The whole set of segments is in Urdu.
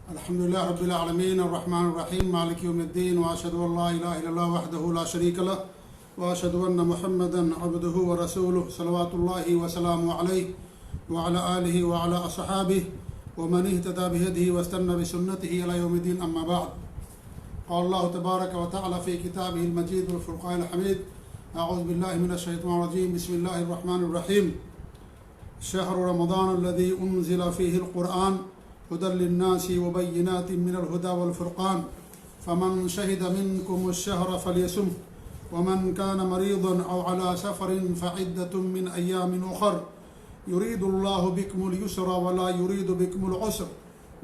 الحمد لله رب العالمين الرحمن الرحيم مالك يوم الدين وأشهد أن لا إله إلا الله وحده لا شريك له وأشهد أن محمدا عبده ورسوله صلوات الله وسلامه عليه وعلى آله وعلى أصحابه ومن اهتدى بهديه واستنى بسنته إلى يوم الدين. أما بعد، قال الله تبارك وتعالى في كتابه المجيد والفرقان الحميد: أعوذ بالله من الشيطان الرجيم، بسم الله الرحمن الرحيم. شهر رمضان الذي أنزل فيه القرآن هدى للناس وبينات من الهدى والفرقان فمن شهد منكم الشهر فليصمه ومن كان مريضا أو على سفر فعدة من أيام أخر يريد الله بكم اليسر ولا يريد بكم العسر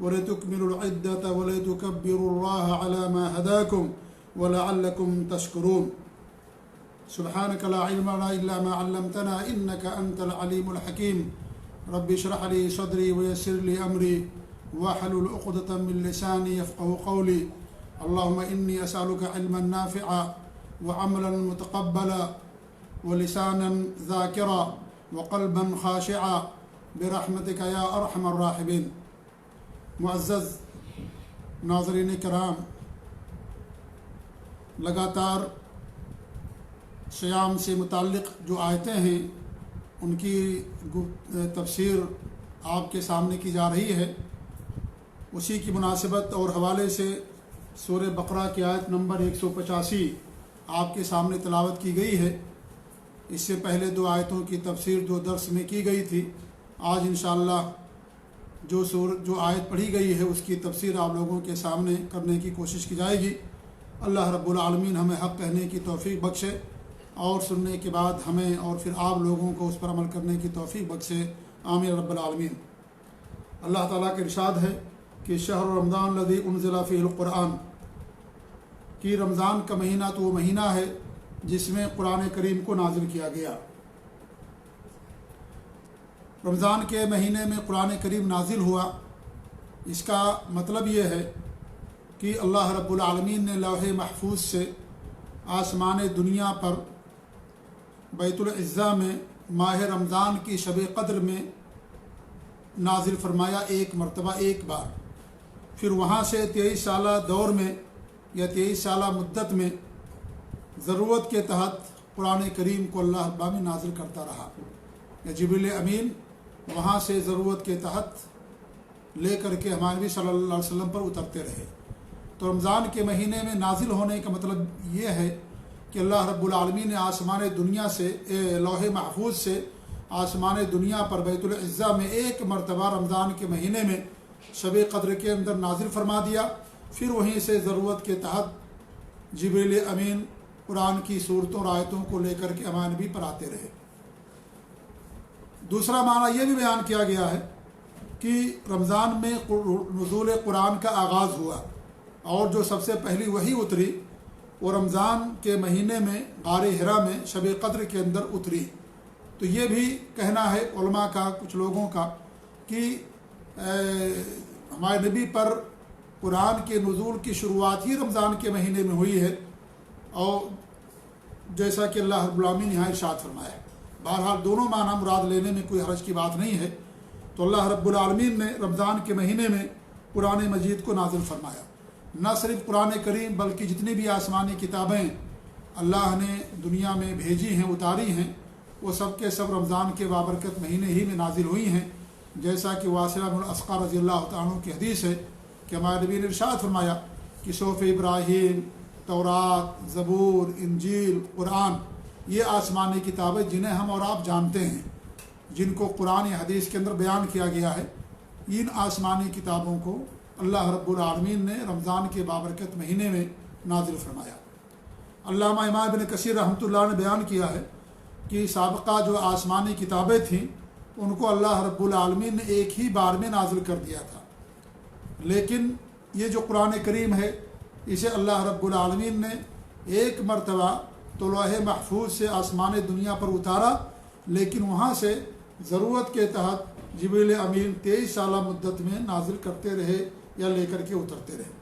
ولتكملوا العدة ولتكبروا الله على ما هداكم ولعلكم تشكرون. سبحانك لا علم لنا إلا ما علمتنا إنك أنت العليم الحكيم. رب اشرح لي صدري ويسر لي أمري واحلل عقدة من لساني يفقهوا قولي. اللهم إني أسألك علما نافعا وعملا متقبلا ولسانا ذاكرا وقلبا خاشعا برحمتك یا ارحم الراحمین. معزز ناظرین کرام، لگاتار صیام سے متعلق جو آیتیں ہیں ان کی تفسیر آپ کے سامنے کی جا رہی ہے. اسی کی مناسبت اور حوالے سے سورہ بقرہ کی آیت نمبر 185 آپ کے سامنے تلاوت کی گئی ہے. اس سے پہلے دو آیتوں کی تفسیر جو درس میں کی گئی تھی، آج انشاءاللہ جو آیت پڑھی گئی ہے اس کی تفسیر آپ لوگوں کے سامنے کرنے کی کوشش کی جائے گی. اللہ رب العالمین ہمیں حق کہنے کی توفیق بخشے اور سننے کے بعد ہمیں اور پھر آپ لوگوں کو اس پر عمل کرنے کی توفیق بخشے. آمین رب العالمین. اللہ تعالیٰ کا ارشاد ہے کہ شہر رمضان الذی انزل فیہ القرآن، کہ رمضان کا مہینہ تو وہ مہینہ ہے جس میں قرآن کریم کو نازل کیا گیا. رمضان کے مہینے میں قرآن کریم نازل ہوا، اس کا مطلب یہ ہے کہ اللہ رب العالمین نے لوح محفوظ سے آسمان دنیا پر بیت العزہ میں ماہ رمضان کی شب قدر میں نازل فرمایا ایک مرتبہ، ایک بار. پھر وہاں سے 23 سالہ دور میں یا 23 سالہ مدت میں ضرورت کے تحت قرآن کریم کو اللہ رب العالمین نازل کرتا رہا. یا جبریل امین وہاں سے ضرورت کے تحت لے کر کے ہمارے نبی صلی اللہ علیہ وسلم پر اترتے رہے. تو رمضان کے مہینے میں نازل ہونے کا مطلب یہ ہے کہ اللہ رب العالمین نے آسمان دنیا سے لوح محفوظ سے آسمان دنیا پر بیت العزہ میں ایک مرتبہ رمضان کے مہینے میں شب قدر کے اندر نازل فرما دیا. پھر وہیں سے ضرورت کے تحت جبریل امین قرآن کی صورتوں اور آیتوں کو لے کر کے ہمارے نبی پر آتے رہے. دوسرا معنی یہ بھی بیان کیا گیا ہے کہ رمضان میں نزول قرآن کا آغاز ہوا اور جو سب سے پہلی وحی اتری وہ رمضان کے مہینے میں غار حرا میں شب قدر کے اندر اتری. تو یہ بھی کہنا ہے علماء کا، کچھ لوگوں کا، کہ ہمارے نبی پر قرآن کے نزول کی شروعات ہی رمضان کے مہینے میں ہوئی ہے، اور جیسا کہ اللہ رب العالمین یہاں ارشاد فرمایا ہے. بہرحال دونوں معنی مراد لینے میں کوئی حرج کی بات نہیں ہے. تو اللہ رب العالمین نے رمضان کے مہینے میں قرآن مجید کو نازل فرمایا. نہ صرف قرآن کریم بلکہ جتنی بھی آسمانی کتابیں اللہ نے دنیا میں بھیجی ہیں، اتاری ہیں، وہ سب کے سب رمضان کے بابرکت مہینے ہی میں نازل ہوئی ہیں. جیسا کہ واصلہ بن الاسقا رضی اللہ تعالیٰ عنہ کی حدیث ہے کہ ہمارے نبی نے ارشاد فرمایا کہ صحف ابراہیم، تورات، زبور، انجیل، قرآن، یہ آسمانی کتابیں جنہیں ہم اور آپ جانتے ہیں، جن کو قرآن حدیث کے اندر بیان کیا گیا ہے، ان آسمانی کتابوں کو اللہ رب العالمین نے رمضان کے بابرکت مہینے میں نازل فرمایا. علامہ امام ابن کثیر رحمۃ اللہ نے بیان کیا ہے کہ سابقہ جو آسمانی کتابیں تھیں ان کو اللہ رب العالمین نے ایک ہی بار میں نازل کر دیا تھا، لیکن یہ جو قرآن کریم ہے اسے اللہ رب العالمین نے ایک مرتبہ تو لوح محفوظ سے آسمان دنیا پر اتارا، لیکن وہاں سے ضرورت کے تحت جبریل امین 23 سالہ مدت میں نازل کرتے رہے یا لے کر کے اترتے رہے.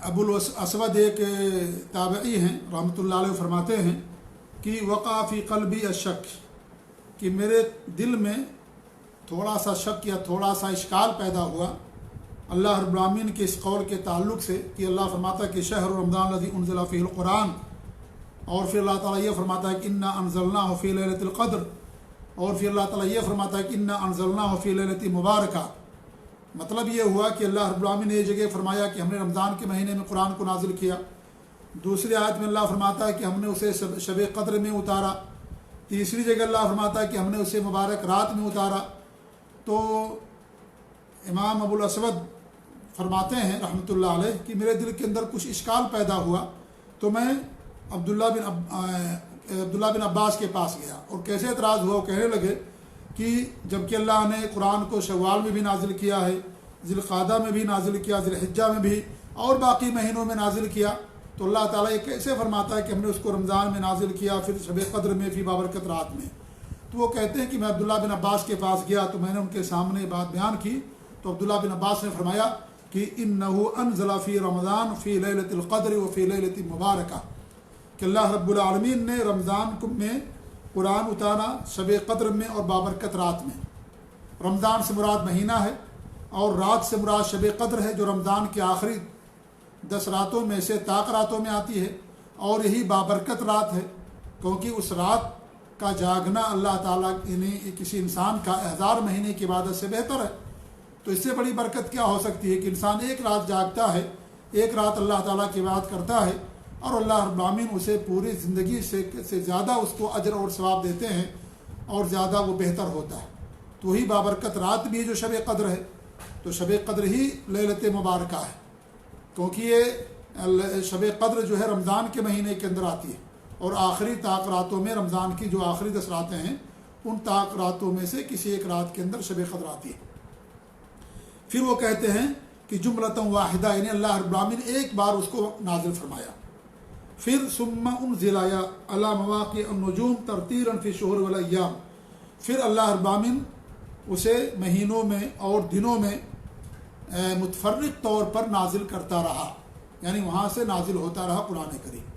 ابو الاسود ایک تابعی ہیں رحمۃ اللہ علیہ، فرماتے ہیں کہ وقع فی قلبی الشک، کہ میرے دل میں تھوڑا سا شک یا تھوڑا سا اشکال پیدا ہوا اللہ رب العالمین کے اس قول کے تعلق سے کہ اللہ فرماتا ہے کہ شہر رمضان الذی انزل فیہ القرآن، اور پھر اللہ تعالیٰ یہ فرماتا ہے کہ انا انزلناہ فی لیلۃ القدر، اور پھر اللہ تعالیٰ یہ فرماتا ہے کہ انا انزلناہ فی لیلۃ مبارکہ۔ مطلب یہ ہوا کہ اللہ رب العالمین نے یہ جگہ فرمایا کہ ہم نے رمضان کے مہینے میں قرآن کو نازل کیا، دوسری آیت میں اللہ فرماتا ہے کہ ہم نے اسے شب قدر میں اتارا، تیسری جگہ اللہ فرماتا ہے کہ ہم نے اسے مبارک رات میں اتارا۔ تو امام ابو الاسود فرماتے ہیں رحمۃ اللہ علیہ کہ میرے دل کے اندر کچھ اشکال پیدا ہوا، تو میں عبداللہ بن عباس کے پاس گیا اور کیسے اعتراض ہوا، وہ کہنے لگے کہ جب کہ اللہ نے قرآن کو شوال میں بھی نازل کیا ہے، ذی القعدہ میں بھی نازل کیا، ذی الحجہ میں بھی، اور باقی مہینوں میں نازل کیا، تو اللہ تعالیٰ یہ کیسے فرماتا ہے کہ ہم نے اس کو رمضان میں نازل کیا، پھر شب قدر میں، فی بابرکت رات میں؟ تو وہ کہتے ہیں کہ میں عبداللہ بن عباس کے پاس گیا تو میں نے ان کے سامنے بات بیان کی، تو عبداللہ بن عباس نے فرمایا کہ انہ انزل فی رمضان فی لیلۃ القدر و فی لیلۃ مبارکہ، کہ اللہ رب العالمین نے رمضان میں قرآن اتارا شب قدر میں اور بابرکت رات میں۔ رمضان سے مراد مہینہ ہے اور رات سے مراد شب قدر ہے، جو رمضان کے آخری 10 راتوں میں سے طاق راتوں میں آتی ہے، اور یہی بابرکت رات ہے کیونکہ اس رات کا جاگنا اللہ تعالیٰ یعنی کسی انسان کا 1000 مہینے کی عبادت سے بہتر ہے۔ تو اس سے بڑی برکت کیا ہو سکتی ہے کہ انسان ایک رات جاگتا ہے، ایک رات اللہ تعالیٰ کی عبادت کرتا ہے، اور اللہ رب العالمین اسے پوری زندگی سے زیادہ اس کو اجر اور ثواب دیتے ہیں اور زیادہ وہ بہتر ہوتا ہے۔ تو وہی بابرکت رات بھی ہے جو شب قدر ہے، تو شب قدر ہی لیلۃ مبارکہ ہے، کیونکہ یہ شب قدر جو ہے رمضان کے مہینے کے اندر آتی ہے، اور آخری طاق راتوں میں رمضان کی جو آخری 10 راتیں ہیں ان طاق راتوں میں سے کسی ایک رات کے اندر شب قدر آتی ہے۔ پھر وہ کہتے ہیں کہ جملۃ واحدہ، یعنی اللہ رب العالمین ایک بار اس کو نازل فرمایا۔ پھر ثم انزل علی مواقع النجوم ترتیلا فی الشہور والایام، پھر اللہ رب العالمین اسے مہینوں میں اور دنوں میں متفرق طور پر نازل کرتا رہا، یعنی وہاں سے نازل ہوتا رہا قرآن کریم۔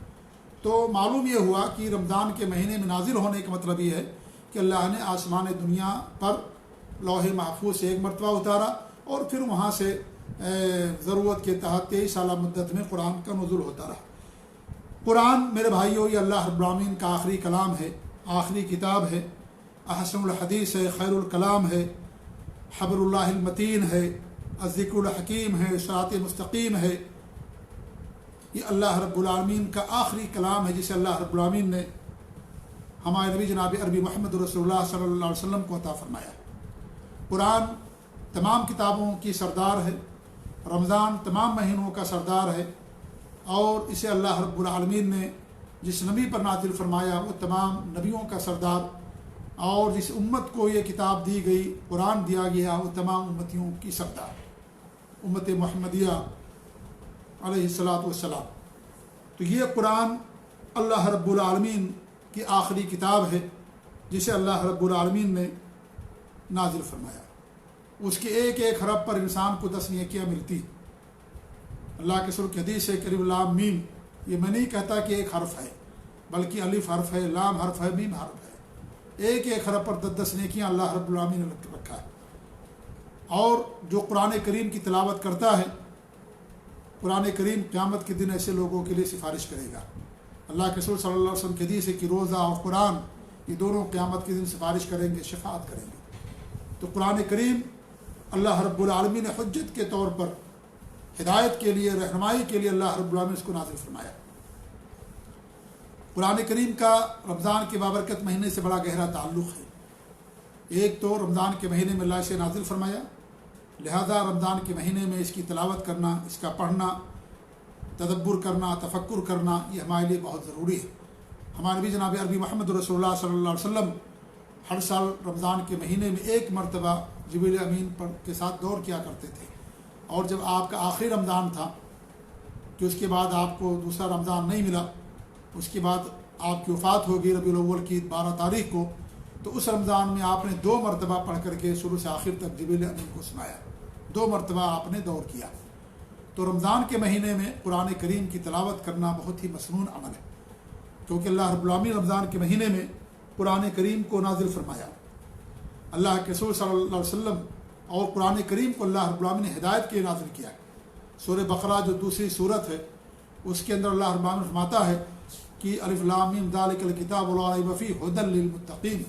تو معلوم یہ ہوا کہ رمضان کے مہینے میں نازل ہونے کا مطلب یہ ہے کہ اللہ نے آسمان دنیا پر لوح محفوظ سے ایک مرتبہ اتارا، اور پھر وہاں سے ضرورت کے تحت 23 سالہ مدت میں قرآن کا نزول ہوتا رہا۔ قرآن میرے بھائیوں یہ اللہ رب العالمین کا آخری کلام ہے، آخری کتاب ہے، احسن الحدیث ہے، خیر الکلام ہے، حبر اللہ المتین ہے، الذکر الحکیم ہے، صراط مستقیم ہے۔ یہ اللہ رب العالمین کا آخری کلام ہے جسے اللہ رب العالمین نے ہمارے نبی جناب عربی محمد رسول اللہ صلی اللہ علیہ وسلم کو عطا فرمایا۔ قرآن تمام کتابوں کی سردار ہے، رمضان تمام مہینوں کا سردار ہے، اور اسے اللہ رب العالمین نے جس نبی پر نازل فرمایا وہ تمام نبیوں کا سردار، اور جس امت کو یہ کتاب دی گئی، قرآن دیا گیا، وہ تمام امتیوں کی سردار، امت محمدیہ علیہ الصلاۃ والسلام۔ تو یہ قرآن اللہ رب العالمین کی آخری کتاب ہے جسے اللہ رب العالمین نے نازل فرمایا۔ اس کے ایک ایک حرف پر انسان کو 10 نیکیاں ملتی۔ اللہ کے سر کی حدیث ہے کریم لام میم، یہ میں نہیں کہتا کہ ایک حرف ہے، بلکہ الف حرف ہے، لام حرف ہے، میم حرف ہے، ایک ایک حرف پر 10 نیکیاں اللہ رب العالمین نے رکھا ہے۔ اور جو قرآن کریم کی تلاوت کرتا ہے، قرآن کریم قیامت کے دن ایسے لوگوں کے لیے سفارش کرے گا۔ اللہ کے رسول صلی اللہ علیہ وسلم کی حدیث ہے کہ روزہ اور قرآن یہ دونوں قیامت کے دن سفارش کریں گے، شفاعت کریں گے۔ تو قرآن کریم اللہ رب العالمین نے حجت کے طور پر ہدایت کے لیے، رہنمائی کے لیے اللہ رب العالمین نے اس کو نازل فرمایا۔ قرآن کریم کا رمضان کے بابرکت مہینے سے بڑا گہرا تعلق ہے۔ ایک تو رمضان کے مہینے میں اللہ سے نازل فرمایا، لہذا رمضان کے مہینے میں اس کی تلاوت کرنا، اس کا پڑھنا، تدبر کرنا، تفکر کرنا، یہ ہمارے لیے بہت ضروری ہے۔ ہمارے نبی جناب عربی محمد رسول اللہ صلی اللہ علیہ وسلم ہر سال رمضان کے مہینے میں ایک مرتبہ جبریل امین پر کے ساتھ دور کیا کرتے تھے، اور جب آپ کا آخری رمضان تھا کہ اس کے بعد آپ کو دوسرا رمضان نہیں ملا، اس کے بعد آپ کی وفات ہوگی ربیع الاول کی 12 تاریخ کو، تو اس رمضان میں آپ نے 2 مرتبہ پڑھ کر کے شروع سے آخر تک جبریل امین کو سنایا، 2 مرتبہ آپ نے دور کیا۔ تو رمضان کے مہینے میں قرآن کریم کی تلاوت کرنا بہت ہی مسنون عمل ہے، کیونکہ اللہ رب العالمین رمضان کے مہینے میں قرآن کریم کو نازل فرمایا۔ اللہ کے رسول صلی اللہ علیہ وسلم اور قرآن کریم کو اللہ رب العالمین نے ہدایت کے لیے نازل کیا ہے۔ سورہ بقرہ جو دوسری صورت ہے اس کے اندر اللہ رب العالمین فرماتا ہے کہ الف لام میم ذالک الکتاب لا ریب فیہ ھدی للمتقین،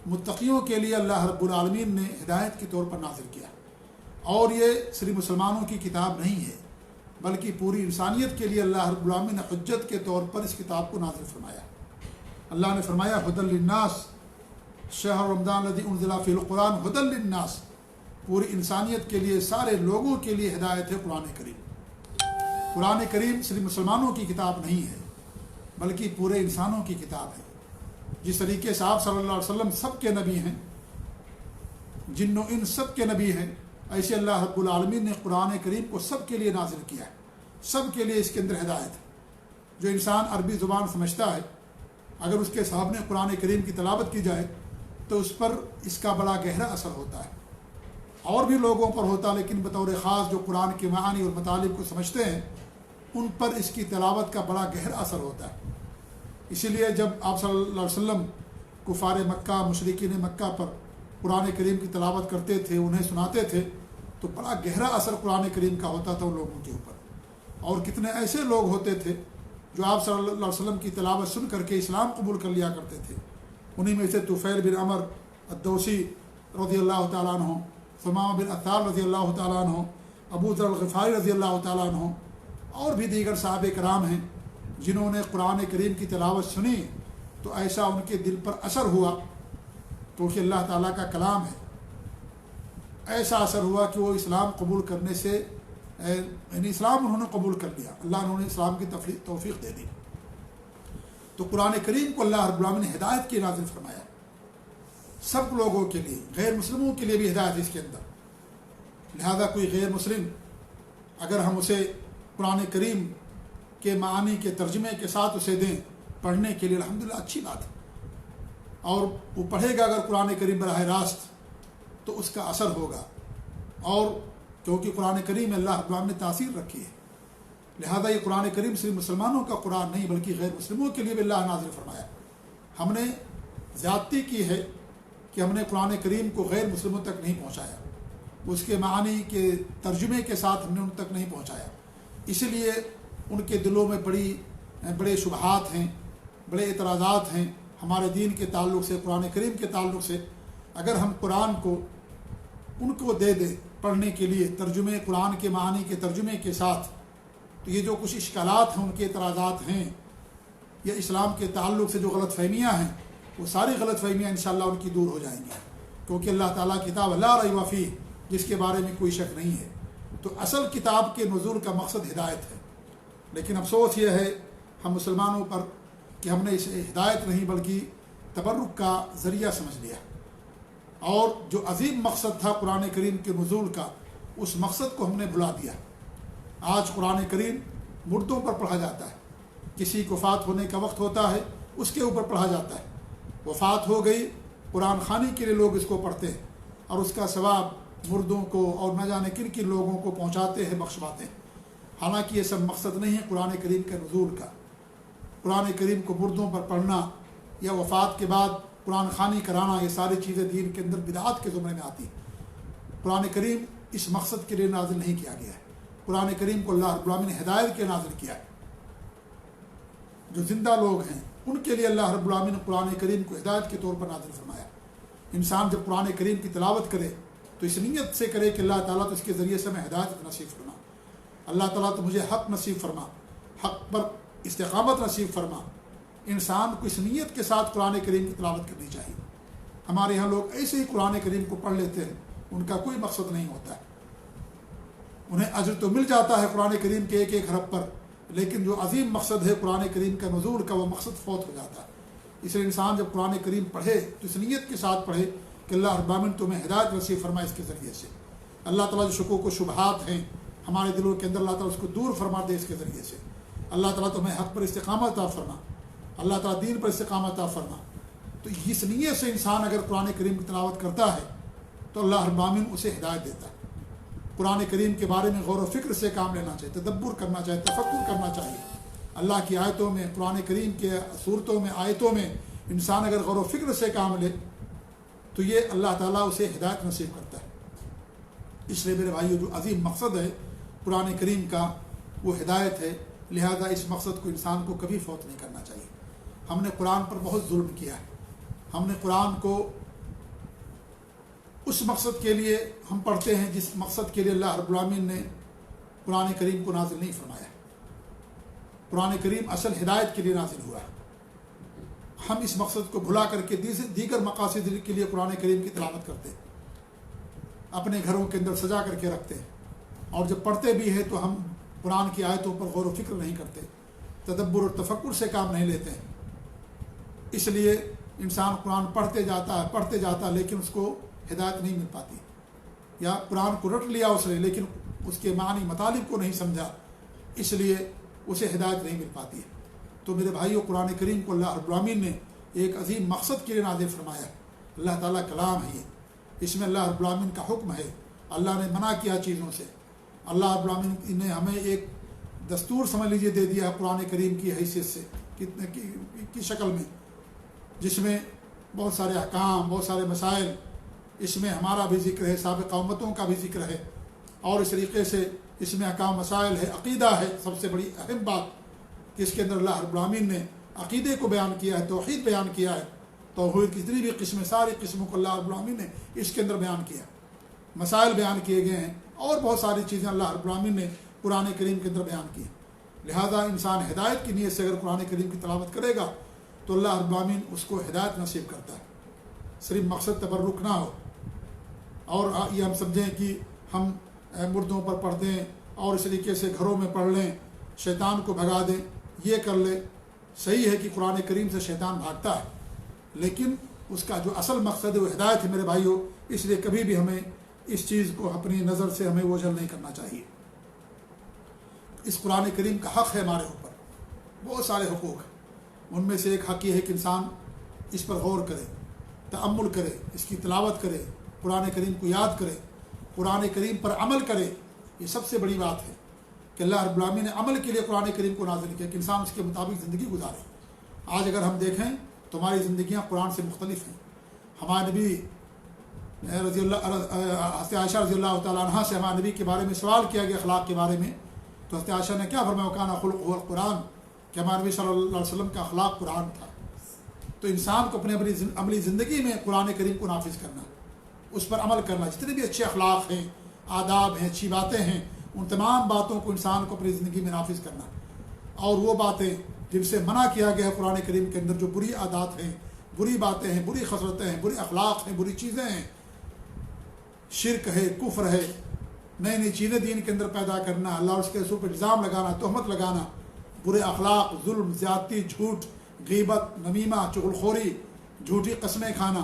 متقیوں کے لیے اللہ رب العالمین نے ہدایت کے طور پر نازل کیا، اور یہ صرف مسلمانوں کی کتاب نہیں ہے بلکہ پوری انسانیت کے لیے اللہ رب العالمین نے حجت کے طور پر اس کتاب کو نازل فرمایا۔ اللہ نے فرمایا ھدی للناس شہر رمضان الذی انزل فیہ القرآن ھدی للناس، پوری انسانیت کے لیے، سارے لوگوں کے لیے ہدایت ہے قرآن کریم۔ قرآن کریم صرف مسلمانوں کی کتاب نہیں ہے بلکہ پورے انسانوں کی کتاب ہے۔ جس طریقے سے آپ صلی اللہ علیہ وسلم سب کے نبی ہیں، جن و ان سب کے نبی ہیں، ایسے اللہ رب العالمین نے قرآن کریم کو سب کے لیے نازل کیا ہے، سب کے لیے اس کے اندر ہدایت ہے۔ جو انسان عربی زبان سمجھتا ہے، اگر اس کے سامنے قرآن کریم کی تلاوت کی جائے تو اس پر اس کا بڑا گہرا اثر ہوتا ہے، اور بھی لوگوں پر ہوتا ہے، لیکن بطور خاص جو قرآن کے معانی اور مطالب کو سمجھتے ہیں ان پر اس کی تلاوت کا بڑا گہرا اثر ہوتا ہے۔ اسی لیے جب آپ صلی اللہ علیہ وسلم کفار مکہ، مشرکین مکہ پر قرآن کریم کی تلاوت کرتے تھے، انہیں سناتے تھے، تو بڑا گہرا اثر قرآن کریم کا ہوتا تھا ان لوگوں کے اوپر۔ اور کتنے ایسے لوگ ہوتے تھے جو آپ صلی اللہ علیہ وسلم کی تلاوت سن کر کے اسلام قبول کر لیا کرتے تھے۔ انہی میں سے طفیل بن عمر الدوسی رضی اللہ تعالیٰ عنہ، ثمامہ بن عثال رضی اللہ تعالیٰ عنہ، ابو ذر الغفاری رضی اللہ تعالیٰ عنہ، اور بھی دیگر صحابہ کرام ہیں جنہوں نے قرآن کریم کی تلاوت سنی تو ایسا ان کے دل پر اثر ہوا، کیونکہ اللہ تعالیٰ کا کلام ہے، ایسا اثر ہوا کہ وہ اسلام قبول کرنے سے، یعنی اسلام انہوں نے قبول کر لیا، اللہ انہوں نے اسلام کی توفیق دے دی۔ تو قرآن کریم کو اللہ رب العالمین نے ہدایت کی نازل فرمایا، سب لوگوں کے لیے، غیر مسلموں کے لیے بھی ہدایت اس کے اندر۔ لہذا کوئی غیر مسلم اگر ہم اسے قرآن کریم کے معانی کے ترجمے کے ساتھ اسے دیں پڑھنے کے لیے، الحمدللہ اچھی بات ہے، اور وہ پڑھے گا اگر قرآن کریم براہ راست تو اس کا اثر ہوگا، اور کیونکہ قرآن کریم میں اللہ رب العالمین نے تاثیر رکھی ہے، لہذا یہ قرآن کریم صرف مسلمانوں کا قرآن نہیں بلکہ غیر مسلموں کے لیے بھی اللہ نازل فرمایا۔ ہم نے زیادتی کی ہے کہ ہم نے قرآن کریم کو غیر مسلموں تک نہیں پہنچایا، اس کے معانی کے ترجمے کے ساتھ ہم نے ان تک نہیں پہنچایا، اسی لیے ان کے دلوں میں بڑے شبہات ہیں، بڑے اعتراضات ہیں ہمارے دین کے تعلق سے، قرآن کریم کے تعلق سے۔ اگر ہم قرآن کو ان کو دے دیں پڑھنے کے لیے ترجمے، قرآن کے معانی کے ترجمے کے ساتھ، تو یہ جو کچھ اشکالات ہیں، ان کے اعتراضات ہیں، یا اسلام کے تعلق سے جو غلط فہمیاں ہیں، وہ ساری غلط فہمیاں انشاءاللہ ان کی دور ہو جائیں گی، کیونکہ اللہ تعالیٰ کتاب لا ریب فیہ، جس کے بارے میں کوئی شک نہیں ہے۔ تو اصل کتاب کے نزول کا مقصد ہدایت ہے، لیکن افسوس یہ ہے ہم مسلمانوں پر کہ ہم نے اسے ہدایت نہیں بلکہ تبرک کا ذریعہ سمجھ لیا، اور جو عظیم مقصد تھا قرآن کریم کے نزول کا، اس مقصد کو ہم نے بھلا دیا۔ آج قرآن کریم مردوں پر پڑھا جاتا ہے، کسی کو وفات ہونے کا وقت ہوتا ہے اس کے اوپر پڑھا جاتا ہے، وفات ہو گئی قرآن خوانی کے لیے لوگ اس کو پڑھتے ہیں، اور اس کا ثواب مردوں کو اور نہ جانے کن کن لوگوں کو پہنچاتے ہیں، بخشواتے ہیں۔ حالانکہ یہ سب مقصد نہیں ہے قرآن کریم کے نزول کا۔ قرآن کریم کو مردوں پر پڑھنا یا وفات کے بعد قرآن خوانی کرانا، یہ ساری چیزیں دین کے اندر بدعات کے زمرے میں آتی ہیں۔ قرآن کریم اس مقصد کے لیے نازل نہیں کیا گیا ہے۔ قرآن کریم کو اللہ رب العالمین نے ہدایت کے نازل کیا ہے۔ جو زندہ لوگ ہیں ان کے لیے اللہ رب العالمین نے قرآن کریم کو ہدایت کے طور پر نازل فرمایا۔ انسان جب قرآن کریم کی تلاوت کرے تو اس نیت سے کرے کہ اللہ تعالیٰ تو اس کے ذریعے سے میں ہدایت نصیب فرما، اللہ تعالیٰ تو مجھے حق نصیب فرما، حق پر استقامت نصیب فرما۔ انسان کو اس نیت کے ساتھ قرآن کریم کی تلاوت کرنی چاہیے۔ ہمارے یہاں لوگ ایسے ہی قرآن کریم کو پڑھ لیتے ہیں، ان کا کوئی مقصد نہیں ہوتا ہے۔ انہیں اجر تو مل جاتا ہے قرآن کریم کے ایک ایک حرف پر، لیکن جو عظیم مقصد ہے قرآن کریم کا نزول کا، وہ مقصد فوت ہو جاتا ہے۔ اس لیے انسان جب قرآن کریم پڑھے تو اس نیت کے ساتھ پڑھے کہ اللہ رب العالمین تمہیں ہدایت نصیب فرمائے اس کے ذریعے سے۔ اللہ تعالیٰ جو شکوک و شبہات ہیں ہمارے دلوں کے اندر، اللہ تعالیٰ اس کو دور فرما دے اس کے ذریعے سے۔ اللہ تعالیٰ تمہیں حق پر استقامت عطا فرما، اللہ تعالیٰ دین پر استقامت عطا فرما۔ تو اس نیت سے انسان اگر قرآن کریم کی تلاوت کرتا ہے تو اللہ رب العالمین اسے ہدایت دیتا ہے۔ قرآن کریم کے بارے میں غور و فکر سے کام لینا چاہیے، تدبر کرنا چاہیے، تفکر کرنا چاہیے۔ اللہ کی آیتوں میں، قرآن کریم کے صورتوں میں، آیتوں میں انسان اگر غور و فکر سے کام لے تو یہ اللہ تعالیٰ اسے ہدایت نصیب کرتا ہے۔ اس لیے میرے بھائیو جو عظیم مقصد ہے قرآن کریم کا وہ ہدایت ہے، لہذا اس مقصد کو انسان کو کبھی فوت نہیں کرنا چاہیے۔ ہم نے قرآن پر بہت ظلم کیا ہے، ہم نے قرآن کو اس مقصد کے لیے ہم پڑھتے ہیں جس مقصد کے لیے اللہ رب العالمین نے قرآن کریم کو نازل نہیں فرمایا ہے۔ قرآن کریم اصل ہدایت کے لیے نازل ہوا ہے، ہم اس مقصد کو بھلا کر کے دیگر مقاصد کے لیے قرآن کریم کی تلاوت کرتے ہیں، اپنے گھروں کے اندر سجا کر کے رکھتے ہیں، اور جب پڑھتے بھی ہیں تو ہم قرآن کی آیتوں پر غور و فکر نہیں کرتے، تدبر اور تفکر سے کام نہیں لیتے ہیں۔ اس لیے انسان قرآن پڑھتے جاتا ہے لیکن اس کو ہدایت نہیں مل پاتی، یا قرآن کو رٹ لیا اس نے لیکن اس کے معنی مطالب کو نہیں سمجھا، اس لیے اسے ہدایت نہیں مل پاتی ہے۔ تو میرے بھائیوں، قرآن کریم کو اللہ رب العالمین نے ایک عظیم مقصد کے لیے نازل فرمایا ہے۔ اللہ تعالیٰ کلام ہے یہ، اس میں اللہ رب العالمین کا حکم ہے، اللہ نے منع کیا چیزوں سے، اللہ رب العالمین نے ہمیں ایک دستور سمجھ لیجیے دے دیا ہے قرآن کریم کی حیثیت سے کی شکل میں، جس میں بہت سارے احکام، بہت سارے مسائل، اس میں ہمارا بھی ذکر ہے، سابقہ امتوں کا بھی ذکر ہے، اور اس طریقے سے اس میں احکام مسائل ہے، عقیدہ ہے، سب سے بڑی اہم بات کہ اس کے اندر اللہ رب العالمین نے عقیدے کو بیان کیا ہے، توحید بیان کیا ہے، توحید کی جتنی بھی قسمیں، ساری قسموں کو اللہ رب العالمین نے اس کے اندر بیان کیا، مسائل بیان کیے گئے ہیں، اور بہت ساری چیزیں اللہ رب العالمین نے قرآن کریم کے اندر بیان کی۔ لہذا انسان ہدایت کی نیت سے اگر قرآن کریم کی تلاوت کرے گا تو اللہ رب العالمین اس کو ہدایت نصیب کرتا ہے، صرف مقصد تبرک نہ ہو، اور یہ ہم سمجھیں کہ ہم مردوں پر پڑھ دیں اور اس طریقے سے گھروں میں پڑھ لیں، شیطان کو بھگا دیں، یہ کر لیں۔ صحیح ہے کہ قرآن کریم سے شیطان بھاگتا ہے، لیکن اس کا جو اصل مقصد ہے وہ ہدایت ہے میرے بھائیوں، اس لیے کبھی بھی ہمیں اس چیز کو اپنی نظر سے ہمیں اوجھل نہیں کرنا چاہیے۔ اس قرآن کریم کا حق ہے ہمارے اوپر، بہت سارے حقوق ہیں، ان میں سے ایک حق یہ ہے کہ انسان اس پر غور کرے، تأمل کرے، اس کی تلاوت کرے، قرآن کریم کو یاد کرے، قرآن کریم پر عمل کرے۔ یہ سب سے بڑی بات ہے کہ اللہ رب العالمین نے عمل کے لیے قرآن کریم کو نازل کیا کہ انسان اس کے مطابق زندگی گزارے۔ آج اگر ہم دیکھیں تو ہماری زندگیاں قرآن سے مختلف ہیں۔ ہمارے نبی حضرت عائشہ رضی اللہ تعالیٰ عنہ سے ہمارے نبی کے بارے میں سوال کیا گیا، اخلاق کے بارے میں، تو حضرت عائشہ نے کیا فرمایا؟ وکان خلقہ القرآن، کہ ہمارے نبی صلی اللہ علیہ وسلم کا اخلاق قرآن تھا۔ تو انسان کو اپنے عملی زندگی میں قرآن کریم کو نافذ کرنا، اس پر عمل کرنا، جتنے بھی اچھے اخلاق ہیں، آداب ہیں، اچھی باتیں ہیں، ان تمام باتوں کو انسان کو اپنی زندگی میں نافذ کرنا، اور وہ باتیں جن سے منع کیا گیا ہے قرآن کریم کے اندر، جو بری عادات ہیں، بری باتیں ہیں، بری خصلتیں ہیں، برے اخلاق ہیں، بری چیزیں ہیں، شرک ہے، کفر ہے، نئی نئی چیزیں دین کے اندر پیدا کرنا، اللہ اور اس کے رسول پر الزام لگانا، تہمت لگانا، برے اخلاق، ظلم، زیادتی، جھوٹ، غیبت، نمیمہ، چغلخوری، جھوٹی قسمیں کھانا،